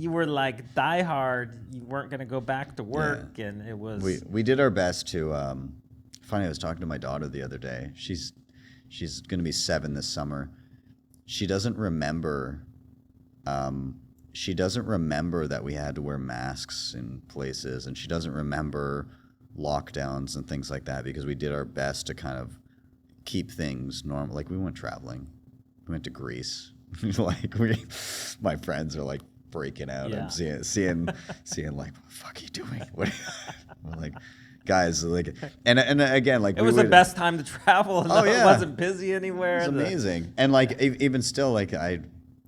were like diehard. You weren't going to go back to work, and it was. We did our best to. Funny, I was talking to my daughter the other day. She's going to be 7 this summer. She doesn't remember. She doesn't remember that we had to wear masks in places, and she doesn't remember lockdowns and things like that, because we did our best to kind of keep things normal. Like we went traveling. We went to Greece. My friends are like breaking out. I'm seeing like, what the fuck are you doing? What? We're like, guys, like, and again, like it was the best time to travel. And it wasn't busy anywhere. It was amazing. And like even still, like to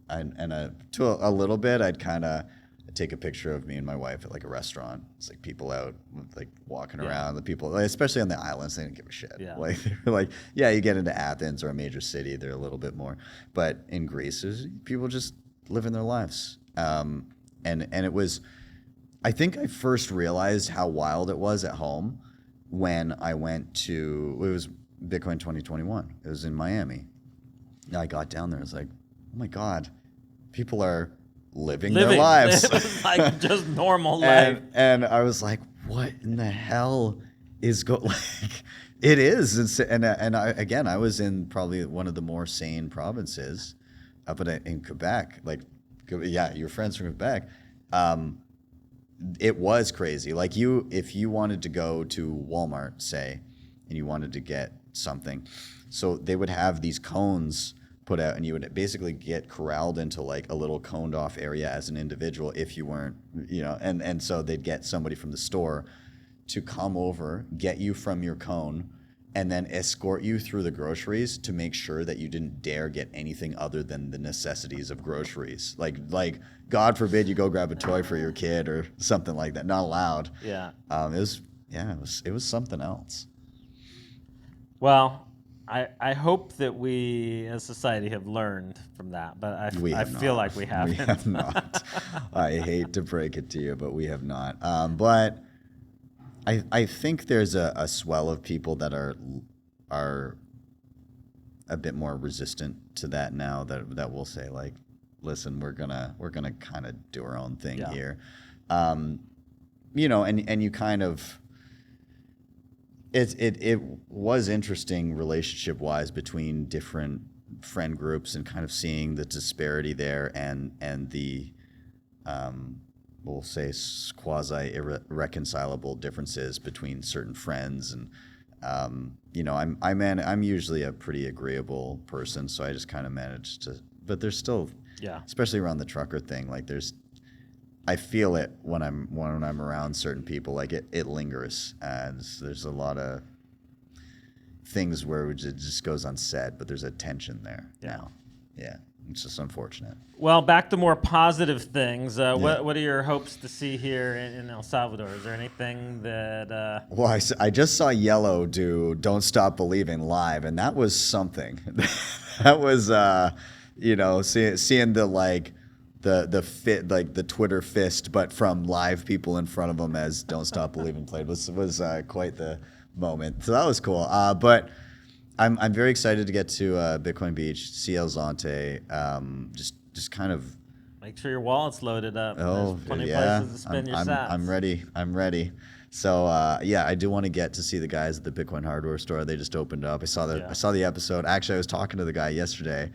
a little bit, I'd kind of take a picture of me and my wife at like a restaurant. It's like people out like walking around. The people, especially on the islands, they didn't give a shit. Like they're like, you get into Athens or a major city, they're a little bit more. But in Greece, people just living their lives. And it was, I think I first realized how wild it was at home when I went to, it was Bitcoin 2021. It was in Miami. I got down there. I was like, oh my God, people are living their lives. It was like just normal life. And I was like, what in the hell is like, it is. And I was in probably one of the more sane provinces up in Quebec. Like, yeah, your friends from Quebec. It was crazy. Like if you wanted to go to Walmart, say, and you wanted to get something, so they would have these cones put out, and you would basically get corralled into like a little coned off area as an individual if you weren't, and so they'd get somebody from the store to come over, get you from your cone, and then escort you through the groceries to make sure that you didn't dare get anything other than the necessities of groceries. Like God forbid you go grab a toy for your kid or something like that. Not allowed. Yeah. It was something else. Well, I hope that we as society have learned from that, but I feel like we haven't. We have not. I hate to break it to you, but we have not. But I think there's a swell of people that are a bit more resistant to that now, that will say like, listen, we're gonna kind of do our own thing here, and you kind of. It was interesting relationship wise between different friend groups and kind of seeing the disparity there and the we'll say quasi irreconcilable differences between certain friends, and I'm usually a pretty agreeable person, so I just kind of managed to, but there's still, especially around the trucker thing, like I feel it when I'm around certain people, like it lingers, and there's a lot of things where it just goes unsaid, but there's a tension there now. Yeah, it's just unfortunate. Well, back to more positive things. What are your hopes to see here in El Salvador? Is there anything that? Well, I just saw Yellow do "Don't Stop Believing" live, and that was something. That was seeing the fit, like the Twitter fist, but from live people in front of them as "Don't Stop Believing" played was quite the moment. So that was cool. But I'm very excited to get to Bitcoin Beach, CL Zonte. Just kind of make sure your wallet's loaded up. Oh, there's plenty yeah. of places to spend your sats. I'm ready. So I do want to get to see the guys at the Bitcoin hardware store. They just opened up. I saw the episode. Actually, I was talking to the guy yesterday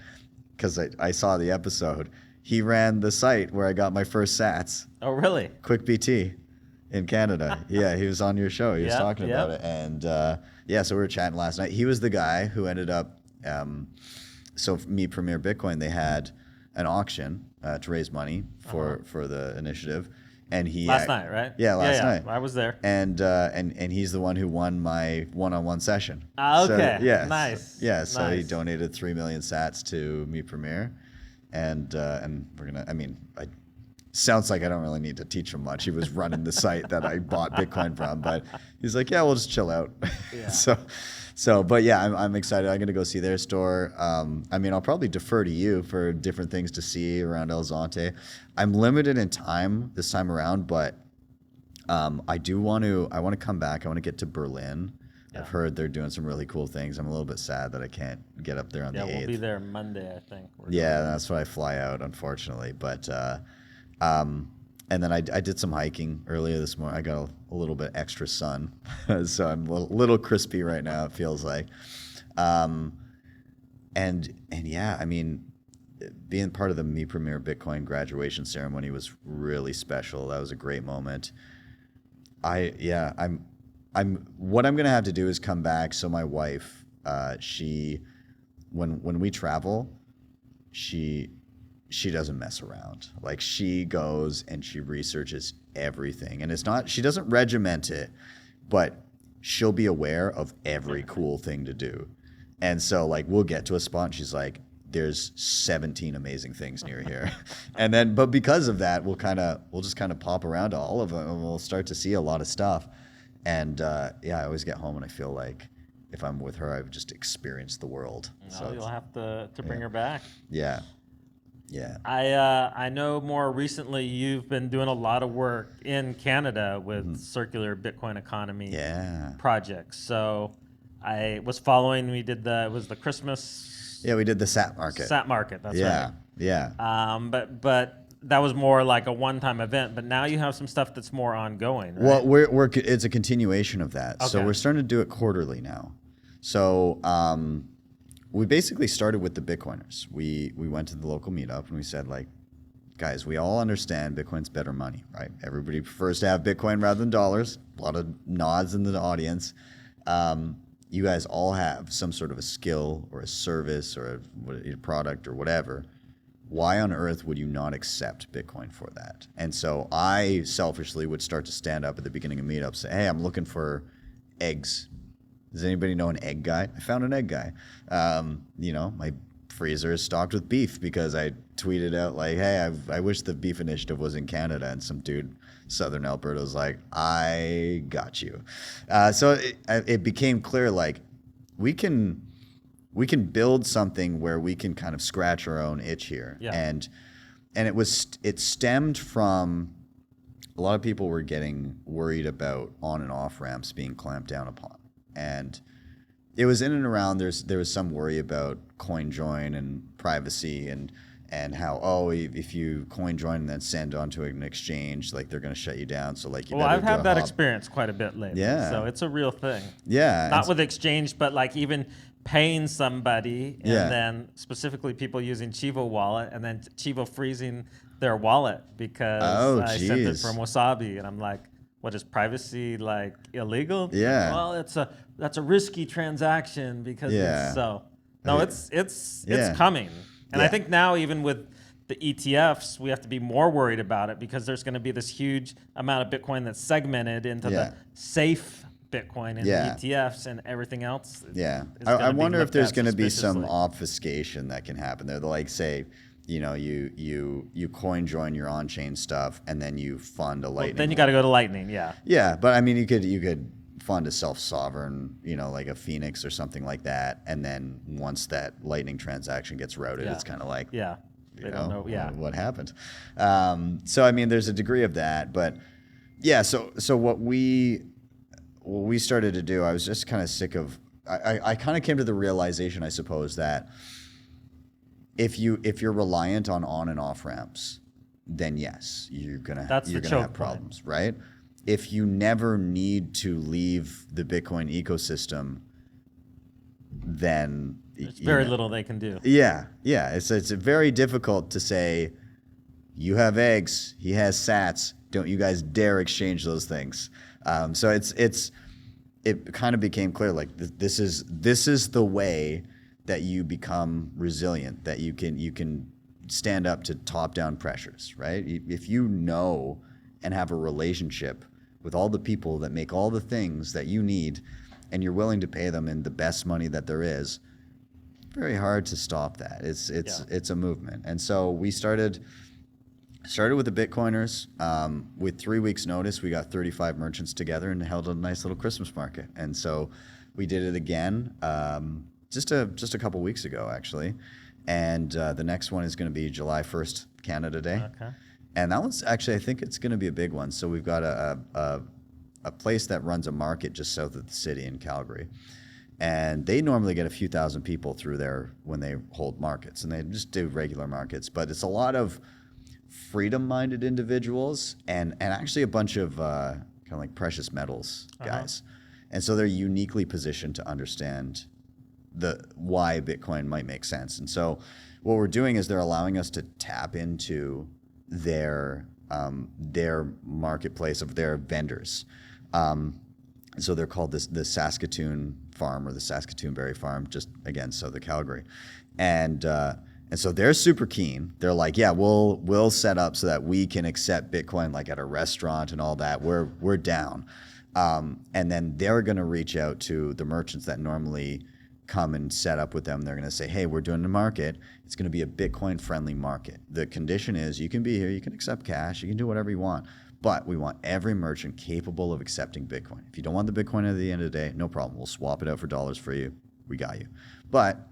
because I saw the episode. He ran the site where I got my first sats. Oh, really? Quick BT in Canada. Yeah, he was on your show. He was talking about it. And so we were chatting last night. He was the guy who ended up, so Me Premier Bitcoin, they had an auction to raise money for the initiative. And he last night, right? Yeah, last night. I was there. And he's the one who won my one-on-one session. Okay. So, nice. Yeah, so he donated 3 million sats to Me Premier. And we're gonna. I mean, sounds like I don't really need to teach him much. He was running the site that I bought Bitcoin from, but he's like, yeah, we'll just chill out. Yeah. But yeah, I'm excited. I'm gonna go see their store. I'll probably defer to you for different things to see around El Zonte. I'm limited in time this time around, but I want to come back. I want to get to Berlin. Yeah. I've heard they're doing some really cool things. I'm a little bit sad that I can't get up there on the 8th. Yeah, we'll be there Monday, I think. That's why I fly out, unfortunately. But and then I did some hiking earlier this morning. I got a little bit extra sun, so I'm a little crispy right now. It feels like, and yeah, being part of the Me Premier Bitcoin graduation ceremony was really special. That was a great moment. What I'm gonna have to do is come back. So my wife, when we travel, she doesn't mess around. Like, she goes and she researches everything, and she doesn't regiment it, but she'll be aware of every cool thing to do. And so like we'll get to a spot and she's like, there's 17 amazing things near here. But because of that, we'll just kind of pop around to all of them, and we'll start to see a lot of stuff. And I always get home and I feel like if I'm with her, I've just experienced the world. No, so you'll have to bring her back. Yeah. Yeah. I know more recently you've been doing a lot of work in Canada with circular Bitcoin economy projects. So I was following. We did the Christmas. Yeah, we did the SAT market. SAT market. That's right. Yeah. But that was more like a one-time event. But now you have some stuff that's more ongoing, right? Well, it's a continuation of that. So Okay. we're starting to do it quarterly now. So we basically started with the Bitcoiners. We went to the local meetup and we said, like, guys, we all understand Bitcoin's better money, right? Everybody prefers to have Bitcoin rather than dollars. A lot of nods in the audience. You guys all have some sort of a skill or a service or a product or whatever. Why on earth would you not accept Bitcoin for that? And so I selfishly would start to stand up at the beginning of meetups, say, hey, I'm looking for eggs. Does anybody know an egg guy? I found an egg guy. My freezer is stocked with beef because I tweeted out like, hey, I wish the beef initiative was in Canada. And some dude, Southern Alberta, was like, I got you. So it became clear, like, we can build something where we can kind of scratch our own itch here. Yeah. And it stemmed from a lot of people were getting worried about on and off ramps being clamped down upon. And it was in and around, there was some worry about coin join and privacy and how, if you coin join and then send onto an exchange, like they're going to shut you down. So like, I've had that experience quite a bit lately. Yeah. So it's a real thing. Yeah. Not with exchange, but like even paying somebody and Yeah. then specifically people using Chivo wallet and then Chivo freezing their wallet because I sent it geez. from Wasabi and I'm like, what is privacy like illegal? Yeah. Well, that's a risky transaction because Yeah. it's so. No, it's Yeah. coming. And Yeah. I think now even with the ETFs, we have to be more worried about it because there's going to be this huge amount of Bitcoin that's segmented into Yeah. the safe Bitcoin and Yeah. the ETFs and everything else. Yeah. is I gonna be wonder if looked there's at going to be some suspiciously. obfuscation that can happen there. They'll like say, you coin join your on-chain stuff and then you fund a Lightning. Then you got to go to Lightning, yeah. Yeah, but I mean, you could fund a self-sovereign, like a Phoenix or something like that, and then once that Lightning transaction gets routed, Yeah. it's kind of like, Yeah. They don't know. Yeah. what happened. So I mean, there's a degree of that, but yeah. So what we started to do, I was just kind of sick of. I kind of came to the realization, I suppose, that if you're reliant on and off ramps, then yes, you're gonna That's the have choke problems, right? If you never need to leave the Bitcoin ecosystem, then There's very little they can do. Yeah. It's very difficult to say, you have eggs, he has sats. Don't you guys dare exchange those things. So it kind of became clear, like this is the way that you become resilient, that you can stand up to top-down pressures, right? If you know and have a relationship with all the people that make all the things that you need, and you're willing to pay them in the best money that there is, very hard to stop that. It's a movement. And so we started with the Bitcoiners. With 3 weeks notice, we got 35 merchants together and held a nice little Christmas market. And so we did it again just a couple weeks ago, actually. And the next one is going to be July 1st, Canada Day. Okay. And that one's actually, I think it's going to be a big one. So we've got a place that runs a market just south of the city in Calgary. And they normally get a few thousand people through there when they hold markets. And they just do regular markets. But it's a lot of freedom-minded individuals and actually a bunch of kind of like precious metals guys. And so they're uniquely positioned to understand why Bitcoin might make sense. And so what we're doing is they're allowing us to tap into their marketplace of their vendors. So they're called the Saskatoon Farm or the Saskatoon Berry Farm, just again, south of Calgary. And so they're super keen. They're like, yeah, we'll set up so that we can accept Bitcoin like at a restaurant and all that. We're down. And then they're going to reach out to the merchants that normally come and set up with them. They're going to say, hey, we're doing the market. It's going to be a Bitcoin friendly market. The condition is you can be here, you can accept cash, you can do whatever you want. But we want every merchant capable of accepting Bitcoin. If you don't want the Bitcoin at the end of the day, no problem. We'll swap it out for dollars for you. We got you. But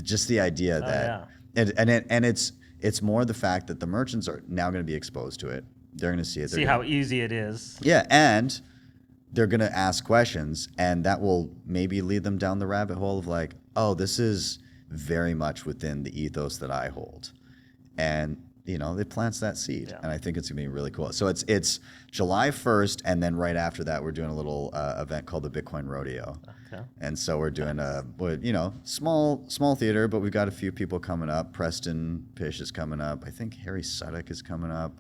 just the idea that, it's more the fact that the merchants are now going to be exposed to it. They're going to see it. See how easy it is. Yeah, and they're going to ask questions, and that will maybe lead them down the rabbit hole of like, oh, this is very much within the ethos that I hold. And it plants that seed, and I think it's gonna be really cool. So it's July 1st, and then right after that, we're doing a little event called the Bitcoin Rodeo. Okay. And so we're doing small theater, but we've got a few people coming up. Preston Pish is coming up. I think Harry Sudek is coming up.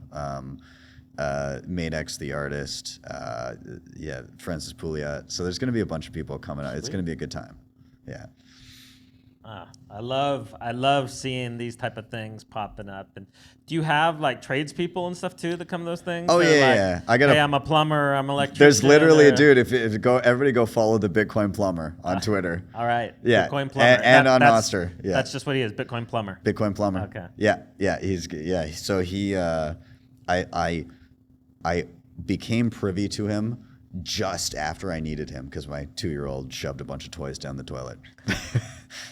Madex the artist. Francis Pouliot. So there's gonna be a bunch of people coming out. It's gonna be a good time. Yeah. I love seeing these type of things popping up. And do you have like tradespeople and stuff too that come to those things? Oh yeah. I'm a plumber. I'm an electrician. There's literally a dude. If everybody go follow the Bitcoin Plumber on Twitter. All right. Yeah. Bitcoin Plumber. And on Nostr. Yeah. That's just what he is. Bitcoin Plumber. Bitcoin Plumber. Okay. Yeah. So he, I became privy to him just after I needed him because my 2-year-old shoved a bunch of toys down the toilet.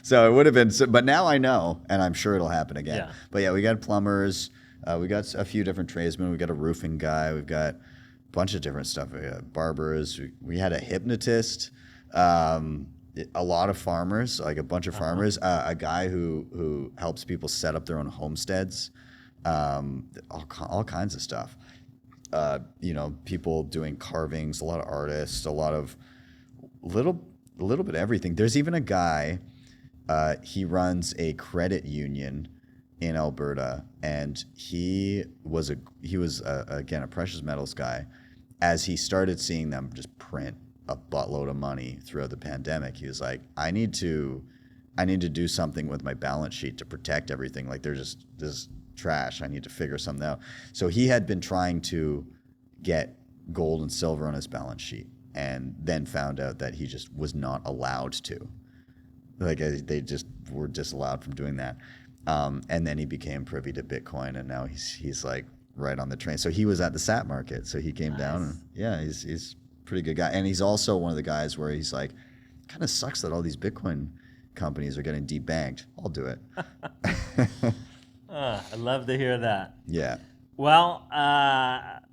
So it would have been, but now I know, and I'm sure it'll happen again. Yeah. But yeah, we got plumbers, we got a few different tradesmen, we got a roofing guy, we've got a bunch of different stuff. We got barbers, we had a hypnotist, a lot of farmers, like a bunch of farmers, a guy who helps people set up their own homesteads, all kinds of stuff. People doing carvings, a lot of artists, a lot of little bit of everything. There's even a guy, he runs a credit union in Alberta, and he was again a precious metals guy. As he started seeing them just print a buttload of money throughout the pandemic, he was like, I need to do something with my balance sheet to protect everything. Like they're just this trash. I need to figure something out. So he had been trying to get gold and silver on his balance sheet, and then found out that he just was not allowed to. Like they just were disallowed from doing that. And then he became privy to Bitcoin, and now he's like right on the train. So he was at the SAT market, so he came down. And he's a pretty good guy, and he's also one of the guys where he's like, kind of sucks that all these Bitcoin companies are getting debanked. I'll do it. I love to hear that. Yeah. Well,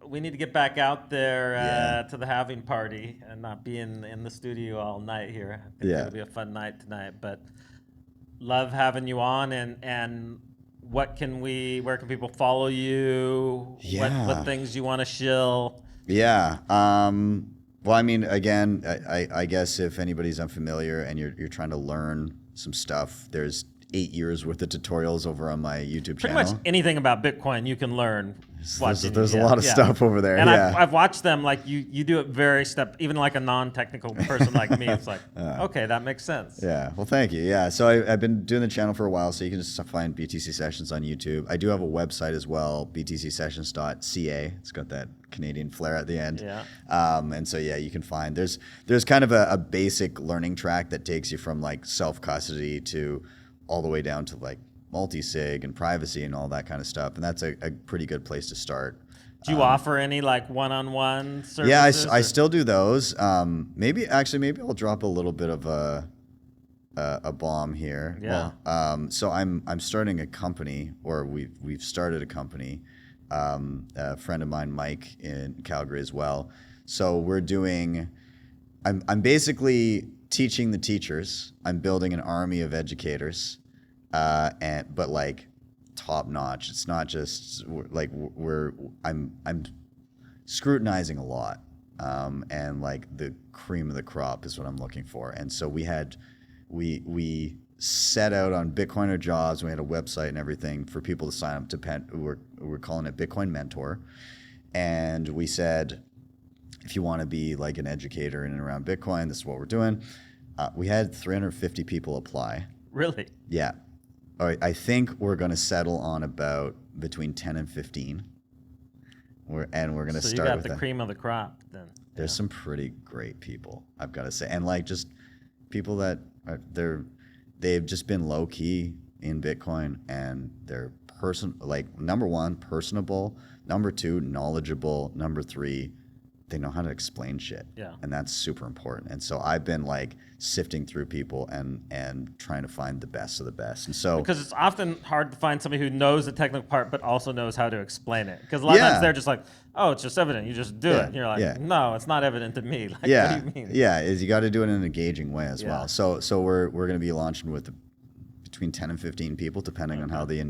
we need to get back out there to the Halving party and not be in the studio all night here. I think it'll be a fun night tonight. But love having you on. And where can people follow you? Yeah. What things you want to shill? Yeah. Well, I mean, again, I guess if anybody's unfamiliar and you're trying to learn some stuff, there's 8 years worth of tutorials over on my YouTube channel. Pretty much anything about Bitcoin you can learn. There's a lot of stuff over there. And I've watched them, like you do it even like a non-technical person like me, it's like, okay, that makes sense. Yeah, well, thank you. Yeah, so I've been doing the channel for a while, so you can just find BTC Sessions on YouTube. I do have a website as well, btcsessions.ca. It's got that Canadian flair at the end. Yeah. And so, you can find, there's kind of a basic learning track that takes you from like self-custody to all the way down to like multi-sig and privacy and all that kind of stuff. And that's a pretty good place to start. Do you offer any like one-on-one services? Yeah, I still do those. Maybe I'll drop a little bit of a bomb here. Yeah. Well, so I'm starting a company, or we've started a company. A friend of mine, Mike, in Calgary as well. So I'm basically teaching the teachers. I'm building an army of educators. But like top notch. It's not just like I'm scrutinizing a lot, and like the cream of the crop is what I'm looking for. And so we set out on Bitcoiner jobs. We had a website and everything for people to sign up to. We're calling it Bitcoin Mentor, and we said, if you want to be like an educator in and around Bitcoin, this is what we're doing. We had 350 people apply. Really? Yeah. All right, I think we're going to settle on about between 10 and 15. We're going to start with So you got the cream of the crop then. There's some pretty great people, I've got to say. And like just people that they've just been low key in Bitcoin, and they're number one, personable, number two, knowledgeable, number three, they know how to explain shit. Yeah. And that's super important. And so I've been like sifting through people and trying to find the best of the best. And so because it's often hard to find somebody who knows the technical part but also knows how to explain it. Because a lot of times they're just like, oh, it's just evident. You just do it. And you're like, no, it's not evident to me. Like, what do you mean? Yeah, you got to do it in an engaging way as well. So we're going to be launching with between 10 and 15 people, depending on how the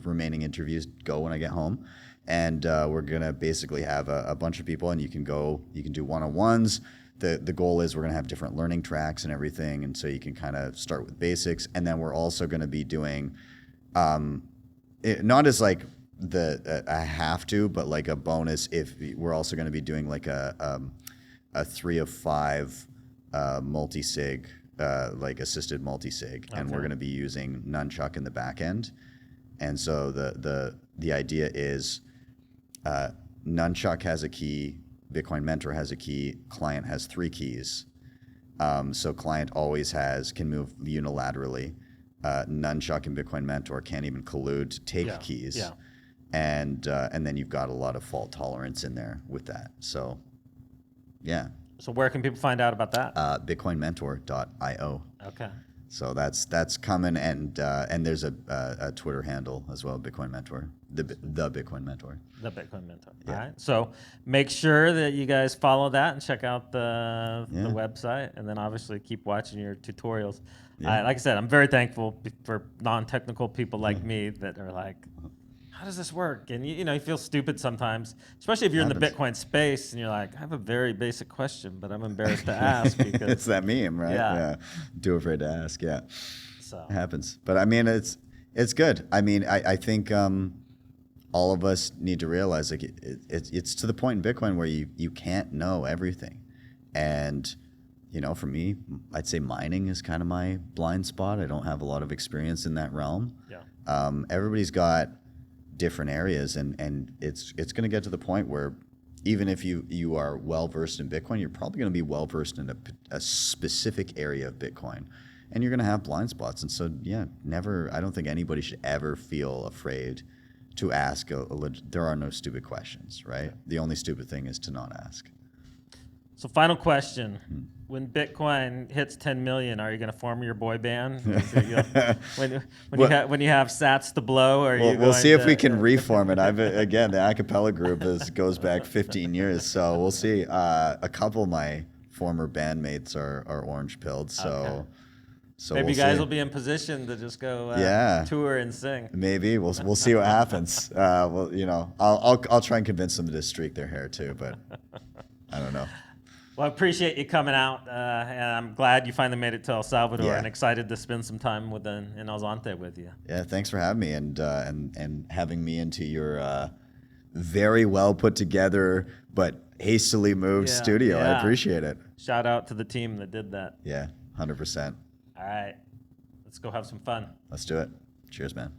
remaining interviews go when I get home. And we're going to basically have a bunch of people, and you can do one-on-ones. The goal is we're going to have different learning tracks and everything. And so you can kind of start with basics. And then we're also going to be doing, not as like I have to, but like a bonus, if we're also going to be doing like a 3 of 5 multi-sig, like assisted multi-sig. Okay. And we're going to be using Nunchuck in the back end. And so the idea is Nunchuck has a key, Bitcoin Mentor has a key, client has 3 keys. So client always can move unilaterally. Nunchuck and Bitcoin Mentor can't even collude to take keys. Yeah. And then you've got a lot of fault tolerance in there with that. So, yeah. So where can people find out about that? BitcoinMentor.io. Okay. So that's coming, and there's a Twitter handle as well, Bitcoin Mentor, the Bitcoin Mentor. The Bitcoin Mentor. Yeah. All right. So make sure that you guys follow that and check out the website, and then obviously keep watching your tutorials. Yeah. Like I said, I'm very thankful for non-technical people like me that are like, how does this work? And you feel stupid sometimes, especially if you're in the Bitcoin space and you're like, I have a very basic question, but I'm embarrassed to ask because it's that meme, right? Yeah. Too afraid to ask. Yeah. So it happens. But I mean, it's good. I mean, I think all of us need to realize like it's to the point in Bitcoin where you can't know everything. And for me, I'd say mining is kind of my blind spot. I don't have a lot of experience in that realm. Yeah. Everybody's got different areas, and it's going to get to the point where even if you are well versed in Bitcoin, you're probably going to be well versed in a specific area of Bitcoin, and you're going to have blind spots. And so I don't think anybody should ever feel afraid to ask there are no stupid questions, right? Yeah. The only stupid thing is to not ask. So final question. When Bitcoin hits 10 million, are you going to form your boy band? when you have sats to blow, or we'll see if we can reform it. Again, the acapella group goes back 15 years, so we'll see. A couple of my former bandmates are orange pilled, so okay. So maybe we'll you guys see. will be in position to just go tour and sing. Maybe we'll see what happens. I'll try and convince them to streak their hair too, but I don't know. Well, I appreciate you coming out, and I'm glad you finally made it to El Salvador, and excited to spend some time in El Zonte with you. Yeah, thanks for having me and having me into your very well put together but hastily moved studio. I appreciate it. Shout out to the team that did that. Yeah, 100%. All right, let's go have some fun. Let's do it. Cheers, man.